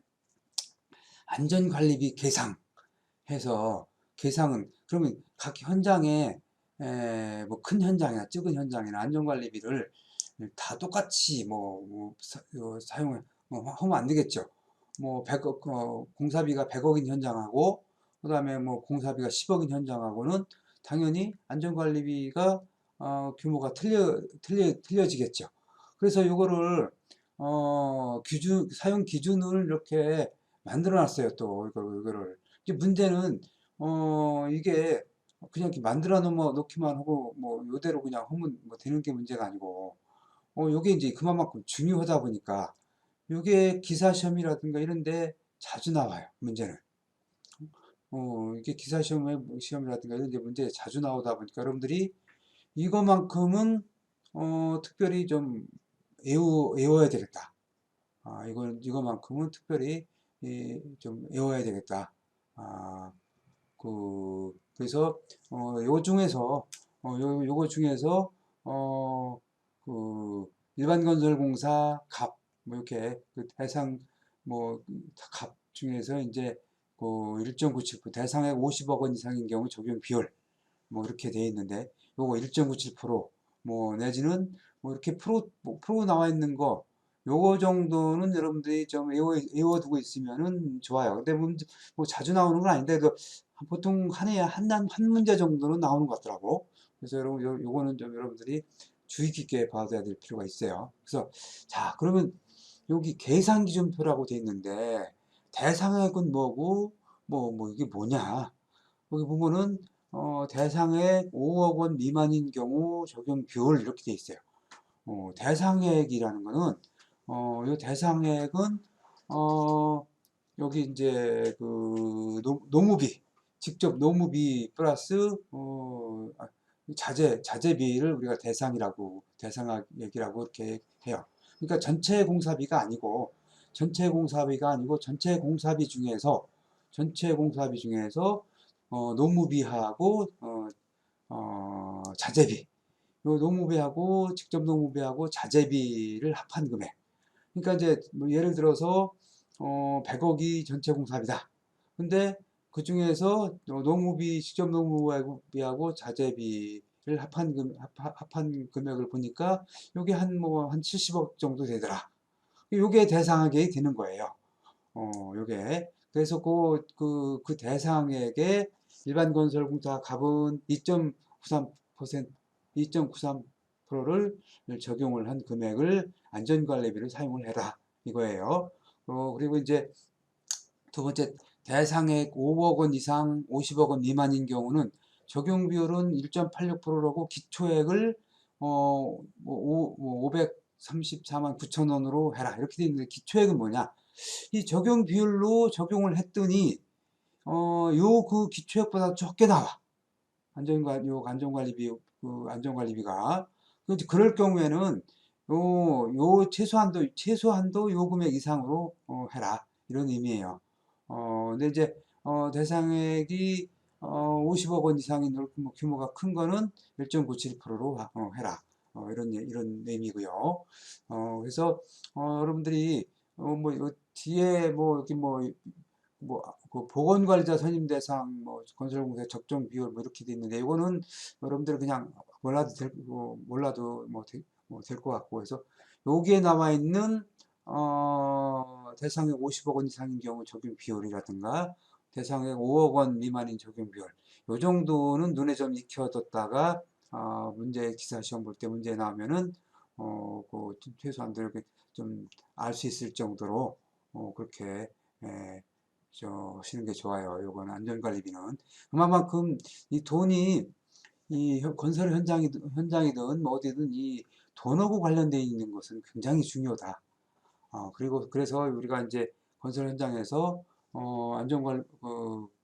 안전관리비 계상해서 계상은 그러면 각 현장에 뭐 큰 현장이나 적은 현장이나 안전관리비를 다 똑같이 사용을 하면 안 되겠죠. 뭐 100억 공사비가 100억인 현장하고 그다음에 뭐 공사비가 10억인 현장하고는 당연히 안전관리비가 규모가 틀려지겠죠. 그래서 이거를 사용 기준을 이렇게 만들어 놨어요. 또 이거를 이제 문제는 이게 그냥 이렇게 만들어 놓기만 하고 뭐 요대로 그냥 하면 뭐 되는 게 문제가 아니고 요게 이제 그만큼 중요하다 보니까 요게 기사 시험이라든가 이런데 자주 나와요. 문제는 이게 기사 시험이라든가 이런 데 문제 자주 나오다 보니까 여러분들이 이거만큼은 특별히 좀 외워야 되겠다. 이거만큼은 특별히 좀 외워야 되겠다. 그래서 요 중에서 요거 중에서 그 일반건설공사 갑 뭐 이렇게 그 대상 갑 중에서 이제 그 1.97% 대상액 50억 원 이상인 경우 적용 비율 뭐 이렇게 돼 있는데 요거 1.97%뭐 내지는 뭐 이렇게 프로 나와 있는 거 요거 정도는 여러분들이 좀 외워두고 있으면은 좋아요. 근데 뭐 자주 나오는 건 아닌데 보통 한 해에 한 문제 정도는 나오는 것 같더라고. 그래서 여러분 요거는 좀 여러분들이 주의 깊게 봐둬야 될 필요가 있어요. 그래서 자 그러면 여기 계산기준표라고 돼 있는데 대상액은 뭐고 뭐 이게 뭐냐? 여기 보면은 대상액 5억 원 미만인 경우 적용 비율 이렇게 돼 있어요. 대상액이라는 거는 요 대상액은 여기 이제 그 노무비 직접 노무비 플러스 자재비를 우리가 대상액이라고 이렇게 해요. 그러니까 전체 공사비 중에서 노무비하고 자재비, 요 노무비하고 직접 노무비하고 자재비를 합한 금액. 그러니까 이제 뭐 예를 들어서 100억이 전체 공사비다. 근데 그 중에서 노무비, 직접 노무비하고 자재비를 합한 금액을 보니까 요게 한 70억 정도 되더라. 요게 대상액이 되는 거예요. 요게. 그래서 그 대상액에 일반 건설공사 갑은 2.93%, 2.93%를 적용을 한 금액을 안전관리비를 사용을 해라. 이거예요. 그리고 이제 두 번째, 대상액 5억 원 이상 50억 원 미만인 경우는 적용 비율은 1.86%라고 기초액을 534만 9천 원으로 해라. 이렇게 되어 있는데 기초액은 뭐냐? 이 적용 비율로 적용을 했더니 그 기초액보다 적게 나와. 안전관리비가. 그럴 경우에는 요 최소한도 요 금액 이상으로 해라. 이런 의미예요. 근데 이제 대상액이 50억 원 이상인 규모가 큰 거는 1.97%로 해라. 이런 의미고요. 그래서 여러분들이 뭐 뒤에 뭐 이렇게 그 보건관리자 선임 대상, 건설공사 적정 비율 이렇게 돼 있는데 이거는 여러분들 그냥 몰라도 될 것 같고, 그래서 여기에 나와 있는 대상액 50억 원 이상인 경우 적용 비율이라든가 대상액 5억 원 미만인 적용 비율, 요 정도는 눈에 좀 익혀뒀다가 문제 기사 시험 볼 때 문제 나오면은 최소한도 이렇게 좀 알 수 있을 정도로 그렇게 하시는 게 좋아요. 요거는 안전관리비는. 그만큼 이 돈이 이 건설 현장이든 뭐 어디든 이 돈하고 관련되어 있는 것은 굉장히 중요하다. 그래서 우리가 이제 건설 현장에서 안전관리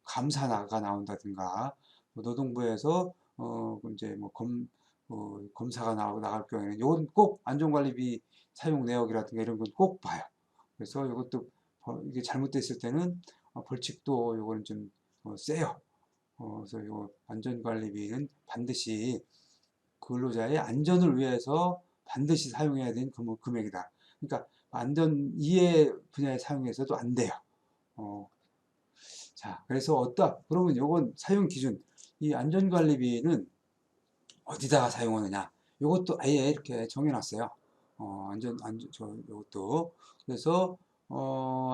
감사가 나온다든가 노동부에서 이제 검사가 나갈 경우에는 이건 꼭 안전관리비 사용 내역이라든가 이런 건 꼭 봐요. 그래서 이것도 이게 잘못됐을 때는 벌칙도 요거는 좀 세요. 그래서 요 안전관리비는 반드시 근로자의 안전을 위해서 반드시 사용해야 되는 금액이다. 그러니까 안전 이해 분야에 사용해서도 안 돼요. 자, 그래서 그러면 요건 사용 기준, 이 안전관리비는 어디다가 사용하느냐? 요것도 아예 이렇게 정해놨어요. 요것도. 그래서,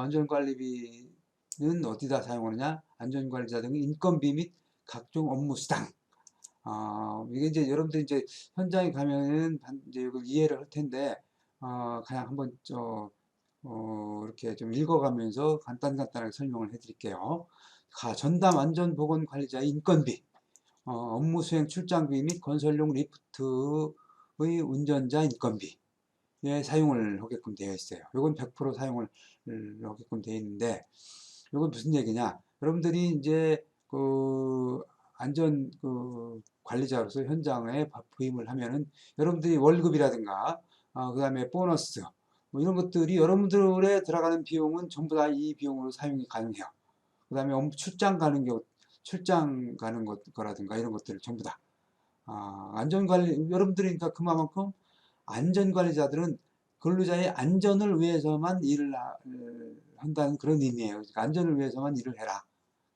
안전관리비는 어디다 사용하느냐? 안전관리자 등의 인건비 및 각종 업무 수당. 이게 이제 여러분들 이제 현장에 가면은 이제 이걸 이해를 할 텐데, 그냥 한번 이렇게 좀 읽어가면서 간단하게 설명을 해드릴게요. 전담 안전보건관리자의 인건비, 업무 수행 출장비 및 건설용 리프트의 운전자 인건비에 사용을 하게끔 되어 있어요. 이건 100% 사용을 하게끔 되어 있는데, 이건 무슨 얘기냐? 여러분들이 이제 안전 관리자로서 현장에 부임을 하면은 여러분들이 월급이라든가 그 다음에 보너스 뭐 이런 것들이 여러분들에 들어가는 비용은 전부 다 이 비용으로 사용이 가능해요. 그 다음에 출장 가는 거라든가 이런 것들을 전부 다 안전관리, 여러분들이 그러니까 그만큼 안전관리자들은 근로자의 안전을 위해서만 일을 한다는 그런 의미예요. 그러니까 안전을 위해서만 일을 해라.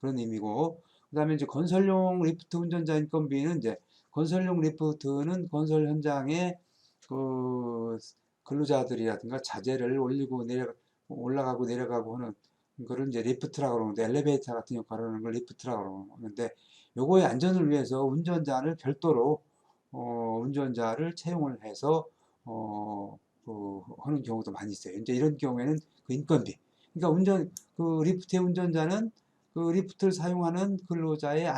그런 의미고, 그 다음에 이제 건설용 리프트 운전자 인건비는 이제 건설용 리프트는 건설 현장에 근로자들이라든가 자재를 올라가고 내려가고 하는 그걸 이제 리프트라고 그러는데, 엘리베이터 같은 역할을 하는 걸 리프트라고 그러는데, 요거의 안전을 위해서 운전자를 별도로 운전자를 채용을 해서 하는 경우도 많이 있어요. 이제 이런 경우에는 그 인건비. 그러니까 리프트의 운전자는 그 리프트를 사용하는 근로자의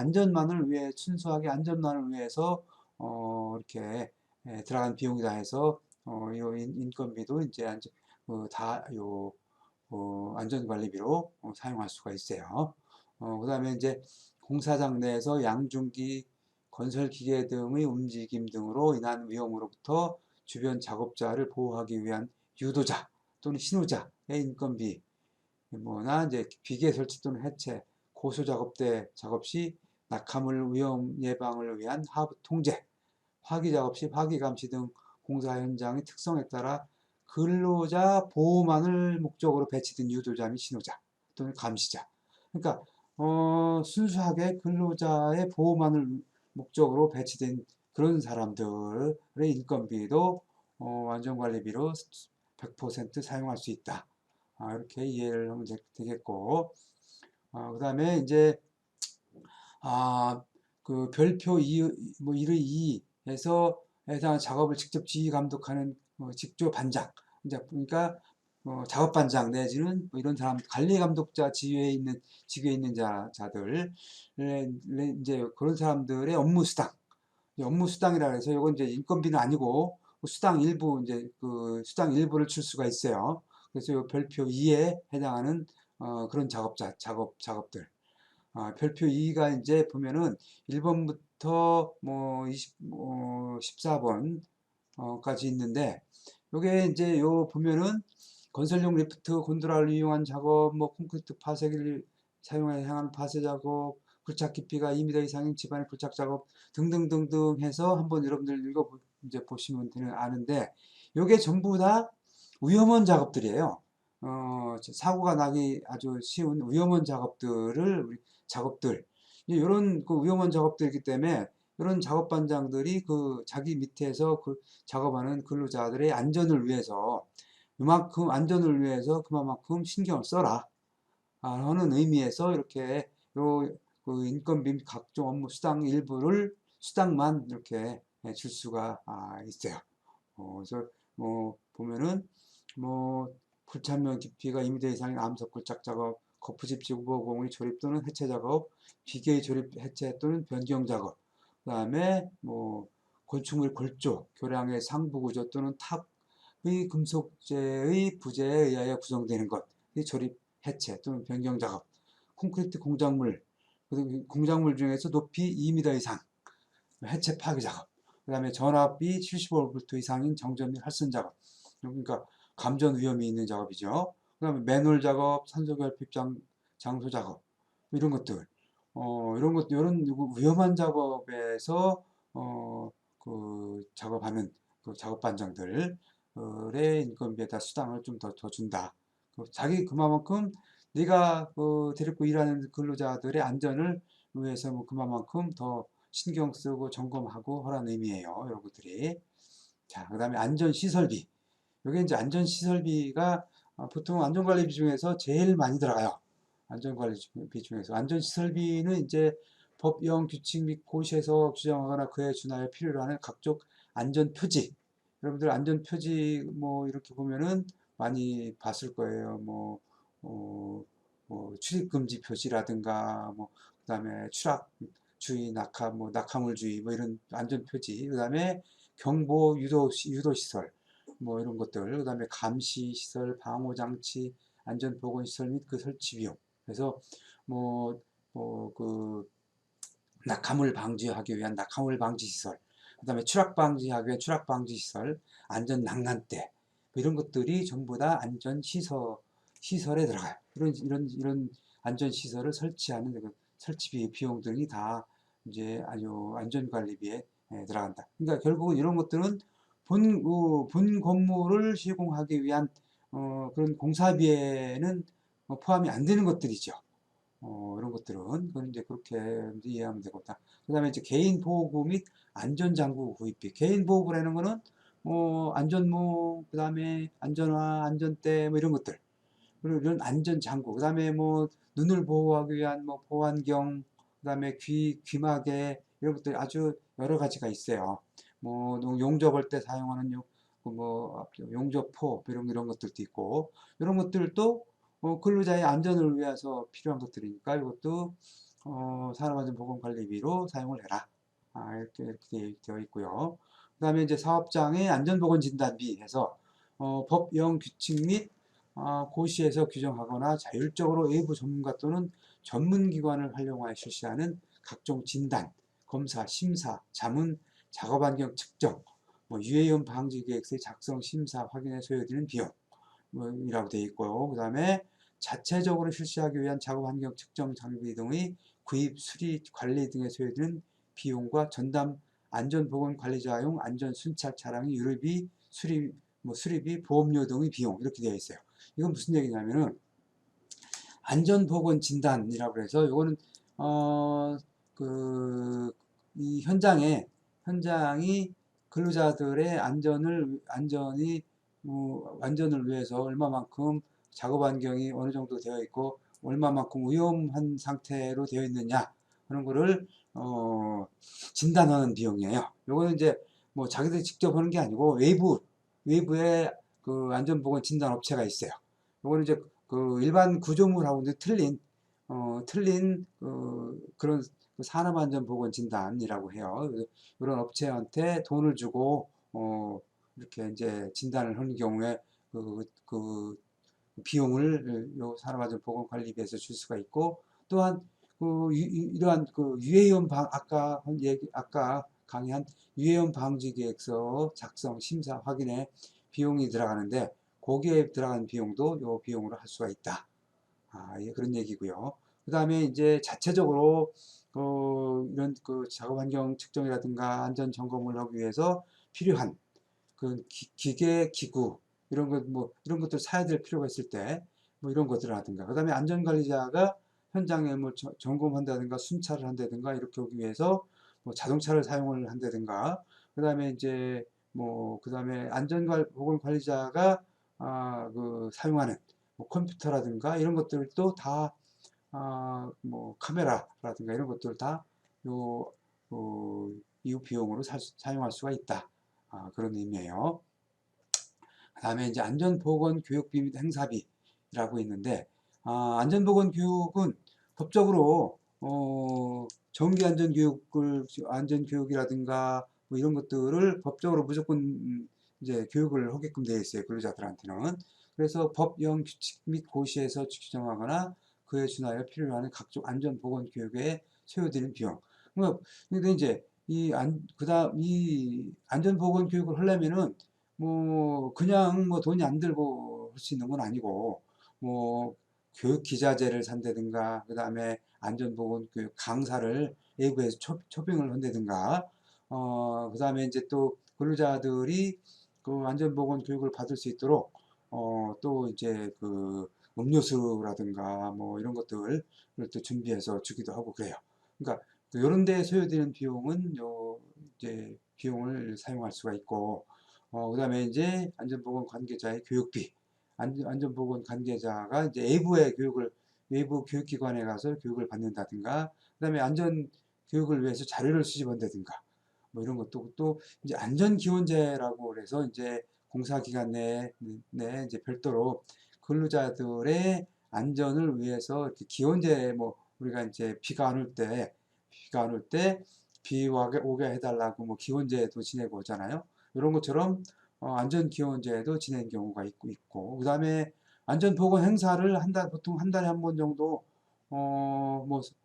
순수하게 안전만을 위해서 이렇게 들어간 비용이다 해서 요 인건비도 이제 다요 안전관리비로 사용할 수가 있어요. 그 다음에 이제 공사장 내에서 양중기 건설기계 등의 움직임 등으로 인한 위험으로부터 주변 작업자를 보호하기 위한 유도자 또는 신호자의 인건비, 뭐나 이제 비계 설치 또는 해체, 고소 작업대 작업 시 낙하물 위험 예방을 위한 하부 통제, 화기 작업 시 화기 감시 등 공사 현장의 특성에 따라 근로자 보호만을 목적으로 배치된 유도자 및 신호자 또는 감시자. 그러니까 순수하게 근로자의 보호만을 목적으로 배치된 그런 사람들의 인건비도 안전관리비로 100% 사용할 수 있다. 이렇게 이해를 하면 되겠고, 그 다음에 이제 그 별표 2, 뭐 1의 2에서 해당 작업을 직접 지휘 감독하는 직조 반장. 이제 그러니까 작업 반장 내지는 뭐 이런 사람 관리 감독자 지위에 있는 자들 이제 그런 사람들의 업무 수당. 업무 수당이라 해서 이건 이제 인건비는 아니고 수당 일부 이제 그 수당 일부를 줄 수가 있어요. 그래서 이 별표 2에 해당하는 그런 작업들. 별표 2가 이제 보면은 1번부터 뭐 14번 까지 있는데, 요게 이제 요 보면은 건설용 리프트, 곤드라를 이용한 작업, 뭐 콘크리트 파쇄기를 사용해 향한 파쇄 작업, 굴착 깊이가 2m 이상인 집안의 굴착 작업 등등등등 해서 한번 여러분들 이제 보시면 아는데, 요게 전부 다 위험한 작업들이에요. 사고가 나기 아주 쉬운 위험한 작업들, 이런 그 위험한 작업들이기 때문에 이런 작업 반장들이 그 자기 밑에서 그 작업하는 근로자들의 안전을 위해서 그만큼 신경을 써라 하는 의미에서 이렇게 그 인건비 및 각종 업무 수당만 이렇게 줄 수가 있어요. 그래서 뭐 보면은 뭐 굴착면 깊이가 2m 이상인 암석 굴착 작업, 거푸집 지구보공의 조립 또는 해체 작업, 비계의 조립 해체 또는 변경 작업, 그다음에 뭐 건축물 골조, 교량의 상부 구조 또는 탑의 금속재의 부재에 의하여 구성되는 것, 이 조립 해체 또는 변경 작업, 콘크리트 공작물 중에서 높이 2m 이상 해체 파괴 작업, 그 다음에 전압이 75V 이상인 정전 및 할선 작업, 그러니까 감전 위험이 있는 작업이죠. 그 다음에 맨홀 작업, 산소 결핍 장소 작업, 이런 것들, 이런 위험한 작업에서 그 작업하는 그 작업 반장들의 인건비에다 수당을 좀 더 준다. 자기 그만큼 네가 데리고 일하는 근로자들의 안전을 위해서 뭐 그만큼 더 신경 쓰고 점검하고 하라는 의미예요. 이런 것들이. 자, 그 다음에 안전시설비. 여기 이제 안전시설비가 보통 안전관리비 중에서 제일 많이 들어가요. 안전관리비 중에서. 안전시설비는 이제 법령 규칙 및 고시에서 규정하거나 그에 준하여 필요로 하는 각종 안전표지. 여러분들 안전표지 뭐 이렇게 보면은 많이 봤을 거예요. 출입금지 표시라든가, 그다음에 추락주의, 낙하물주의, 뭐 이런 안전표지. 그다음에 경보 유도시설, 뭐 이런 것들. 그다음에 감시시설, 방호장치, 안전보건시설 및 그 설치 비용. 그래서 그 낙하물 방지하기 위한 낙하물 방지 시설, 그다음에 추락 방지하기 위한 추락 방지 시설, 안전 난간대, 뭐 이런 것들이 전부 다 안전 시설에 들어가요. 이런 안전 시설을 설치하는 그 설치비 비용 등이 다 이제 아주 안전 관리비에 들어간다. 그러니까 결국은 이런 것들은 본 건물을 시공하기 위한 그런 공사비에는 포함이 안 되는 것들이죠. 이런 것들은 그건 이제 그렇게 이해하면 되겠다. 그다음에 이제 개인 보호구 및 안전장구 구입비. 개인 보호구라는 거는 안전모, 그다음에 안전화, 안전대 뭐 이런 것들. 그리고 이런 안전장구. 그다음에 뭐 눈을 보호하기 위한 뭐 보안경, 그다음에 귀마개 이런 것들 아주 여러 가지가 있어요. 뭐 용접할 때 사용하는 용접포 이런 것들도 있고, 이런 것들도 근로자의 안전을 위해서 필요한 것들이니까 이것도 산업안전보건관리비로 사용을 해라. 이렇게 되어 있고요. 그다음에 이제 사업장의 안전보건진단비 해서 법령 규칙 및 고시에서 규정하거나 자율적으로 외부 전문가 또는 전문기관을 활용하여 실시하는 각종 진단, 검사, 심사, 자문, 작업환경 측정, 유해염 방지 계획서의 작성, 심사, 확인에 소요되는 비용 이라고 되어 있고요. 그 다음에 자체적으로 실시하기 위한 작업환경 측정 장비 등의 구입, 수리, 관리 등에 소요되는 비용과 전담 안전보건관리자용 안전순찰 차량의 유류비, 수리비, 보험료 등의 비용 이렇게 되어 있어요. 이건 무슨 얘기냐면은 안전보건진단이라고 해서 이거는 이 현장이 근로자들의 안전을 위해서 얼마만큼 작업 환경이 어느 정도 되어 있고 얼마만큼 위험한 상태로 되어 있느냐 그런 거를 진단하는 비용이에요. 요거는 이제 뭐 자기들이 직접 하는 게 아니고 외부에 그 안전보건 진단 업체가 있어요. 요거는 이제 그 일반 구조물하고는 틀린 그런 산업안전보건진단이라고 해요. 이런 업체한테 돈을 주고 이렇게 이제 진단을 하는 경우에 그 비용을 요 산업안전보건관리비에서 줄 수가 있고 또한 이러한 유해염 아까 강의한 유해염 방지 계획서 작성 심사 확인에 비용이 들어가는데 거기에 들어가는 비용도 요 비용으로 할 수가 있다. 예, 그런 얘기고요. 그 다음에 이제 자체적으로 이런 작업 환경 측정이라든가 안전 점검을 하기 위해서 필요한 기계, 기구 이런 것들 사야 될 필요가 있을 때 이런 것들을 하든가. 그 다음에 안전관리자가 현장에 점검한다든가 순찰을 한다든가 이렇게 하기 위해서 자동차를 사용을 한다든가. 그 다음에 이제 그 다음에 안전보건관리자가 사용하는 컴퓨터라든가 이런 것들도 다 카메라라든가 이런 것들 다 요, 이후 비용으로 사용할 수가 있다. 그런 의미예요. 그 다음에 이제 안전보건교육비 및 행사비라고 있는데, 안전보건교육은 법적으로, 안전교육이라든가 이런 것들을 법적으로 무조건 이제 교육을 하게끔 되어 있어요. 근로자들한테는. 그래서 법령 규칙 및 고시에서 규정하거나 그에 준하여 필요로 하는 각종 안전보건교육에 소요되는 비용. 근데 이제 이 안전보건교육을 하려면은 그냥 돈이 안 들고 할 수 있는 건 아니고 교육 기자재를 산다든가 그 다음에 안전보건 교육 강사를 외부에서 초빙을 한다든가 그 다음에 이제 또 근로자들이 그 안전보건 교육을 받을 수 있도록 또 이제 음료수라든가 이런 것들을 또 준비해서 주기도 하고 그래요. 그러니까 이런 데 소요되는 비용은 이제 비용을 사용할 수가 있고 그 다음에 이제 안전보건 관계자의 교육비. 안전보건 관계자가 이제 외부 교육기관에 가서 교육을 받는다든가, 그 다음에 안전교육을 위해서 자료를 수집한다든가, 이런 것도 또 이제 안전기원제라고 그래서 이제 공사기관 내 이제 별도로 근로자들의 안전을 위해서 이렇게 기원제 우리가 이제 비가 안 올 때 비 오게 해달라고 기원제도 지내고 오잖아요. 이런 것처럼 안전기원제도 지낸 경우가 있고 그 다음에 안전보건 행사를 보통 한 달에 한 번 정도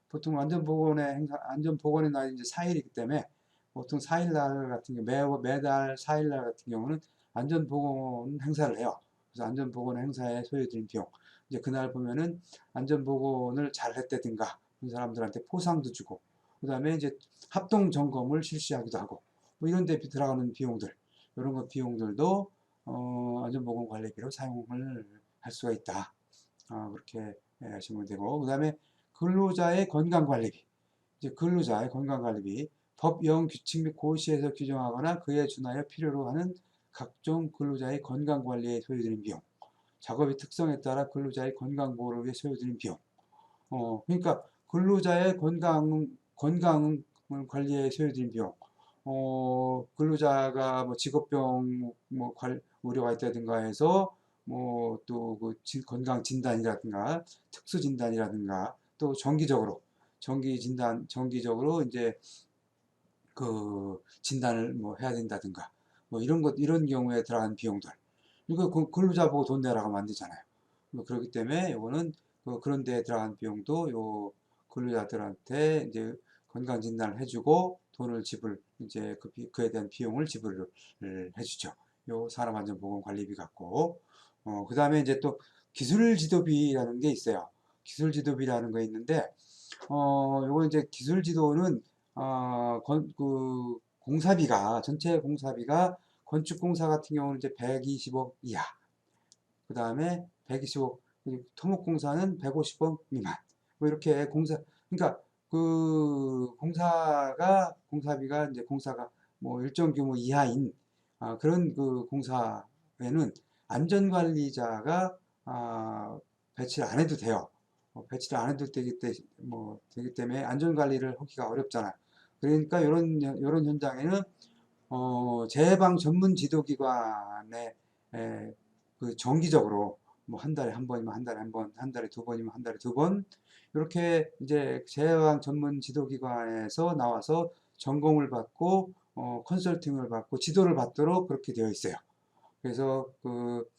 보통 안전보건의 날이 이제 4일이기 때문에 보통 4일 날 같은 경우 매달 4일 날 같은 경우는 안전보건 행사를 해요. 그래서 안전보건 행사에 소요되는 비용 이제 그날 보면은 안전보건을 잘 했다든가 그 사람들한테 포상도 주고 그 다음에 이제 합동 점검을 실시하기도 하고 이런 데 들어가는 비용들 이런 것 비용들도 안전보건관리비로 사용을 할 수가 있다. 그렇게 하시면 되고 그 다음에 근로자의 건강관리비 이제 근로자의 건강관리비 법령 규칙 및 고시에서 규정하거나 그에 준하여 필요로 하는 각종 근로자의 건강관리에 소요되는 비용 작업의 특성에 따라 근로자의 건강보호를 위해 소요되는 비용 그러니까 근로자의 건강 관리에 소요되는 비용 근로자가 직업병 우려가 있다든가 해서 또 건강 진단이라든가 특수 진단이라든가 또 정기적으로 이제 그 진단을 뭐 해야 된다든가 뭐 이런 것 이런 경우에 들어간 비용들 이거 근로자 보고 돈 내라고 하면 안 되잖아요. 뭐 그렇기 때문에 요거는 그런 데에 들어간 비용도 요 근로자들한테 이제 건강 진단을 해주고 돈을 지불 이제 그에 대한 비용을 지불을 해주죠. 요 산업안전보건관리비 같고 그 다음에 이제 또 기술지도비라는 게 있어요. 기술지도비라는 거 있는데 요거 이제 기술지도는 그 공사비가 전체 공사비가 건축공사 같은 경우는 이제 120억 이하, 그 다음에 125억, 토목공사는 150억 미만. 뭐 이렇게 그러니까 그 공사비가 이제 공사가 뭐 일정 규모 이하인 그런 그 공사에는 안전관리자가 배치를 안 해도 돼요. 배치를 안 해도 되기 때문에 안전관리를 하기가 어렵잖아요. 그러니까 이런 현장에는 재해방 전문 지도기관에 그 정기적으로 뭐 한 달에 한 번이면 한 달에 한 번, 한 달에 두 번이면 한 달에 두 번, 이렇게 이제 재해방 전문 지도기관에서 나와서 점검을 받고 컨설팅을 받고 지도를 받도록 그렇게 되어 있어요. 그래서 그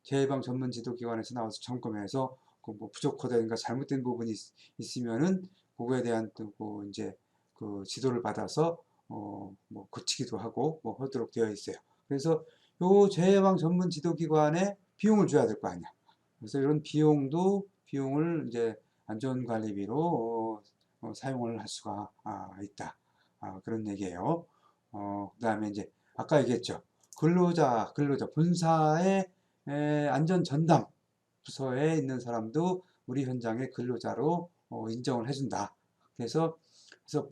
재해방 전문 지도기관에서 나와서 점검해서 그뭐 부족하다든가 잘못된 부분이 있으면은 그거에 대한 또 이제 그 지도를 받아서 뭐 고치기도 하고 뭐 하도록 되어 있어요. 그래서 요 재해방 전문 지도기관에 비용을 줘야 될 거 아니야. 그래서 이런 비용을 이제 안전관리비로 사용을 할 수가 있다. 그런 얘기예요. 그다음에 이제 아까 얘기했죠. 근로자 본사의 안전 전담 부서에 있는 사람도 우리 현장의 근로자로 인정을 해준다. 그래서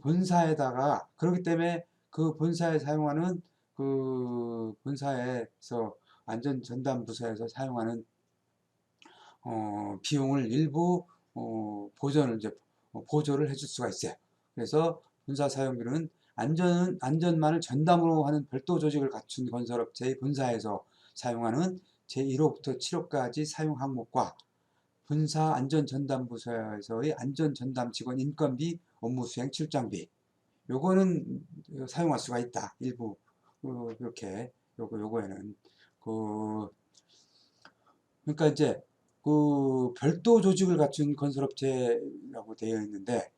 본사에다가 그렇기 때문에 그 본사에 사용하는 그 본사에서 안전 전담 부서에서 사용하는 비용을 일부 보조를 해줄 수가 있어요. 그래서 본사 사용비는 안전만을 전담으로 하는 별도 조직을 갖춘 건설업체의 본사에서 사용하는 제1호부터 7호까지 사용 항목과 본사 안전전담부서에서의 안전전담 직원 인건비, 업무 수행 출장비 요거는 사용할 수가 있다. 일부 이렇게 요거에는 그 그러니까 이제 그 별도 조직을 갖춘 건설업체라고 되어 있는데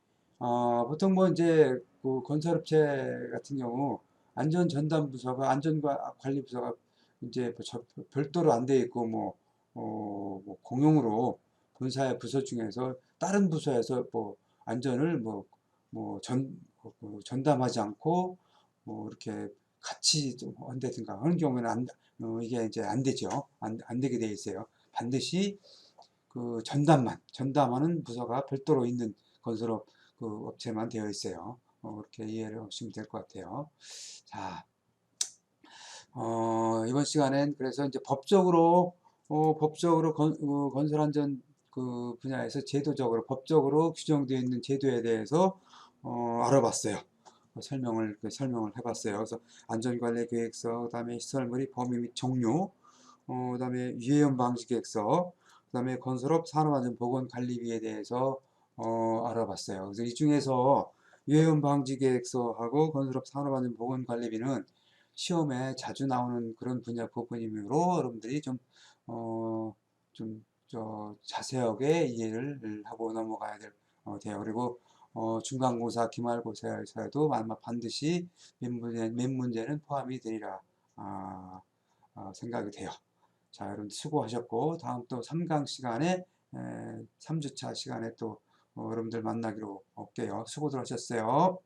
보통 뭐 이제 그 건설업체 같은 경우 안전관리부서가 이제 뭐 별도로 안 되어 있고 뭐 공용으로 본사의 부서 중에서 다른 부서에서 뭐 안전을 전담하지 않고 뭐 이렇게 같이 좀 한다든가 하는 경우에는 이게 이제 안 되죠. 안 되게 되어 있어요. 반드시 그 전담하는 부서가 별도로 있는 건설업 그 업체만 되어 있어요. 그렇게 이해를 하시면 될 것 같아요. 자, 이번 시간엔 그래서 이제 법적으로 건설안전 그 분야에서 법적으로 규정되어 있는 제도에 대해서 알아봤어요. 설명을 해봤어요. 그래서 안전관리 계획서, 그다음에 시설물의 범위 및 종류, 그다음에 유해염 방지 계획서, 그다음에 건설업 산업안전보건관리비에 대해서 알아봤어요. 그래서 이 중에서 유해염 방지 계획서하고 건설업 산업안전보건관리비는 시험에 자주 나오는 그런 분야 부분이므로 여러분들이 자세하게 이해를 하고 넘어가야 돼요. 그리고 중간고사, 기말고사에서도 아마 반드시 몇 문제는 포함이 되리라 생각이 돼요. 자, 여러분 수고하셨고 다음 또 3강 시간에 3주차 시간에 또 여러분들 만나기로 할게요. 수고들 하셨어요.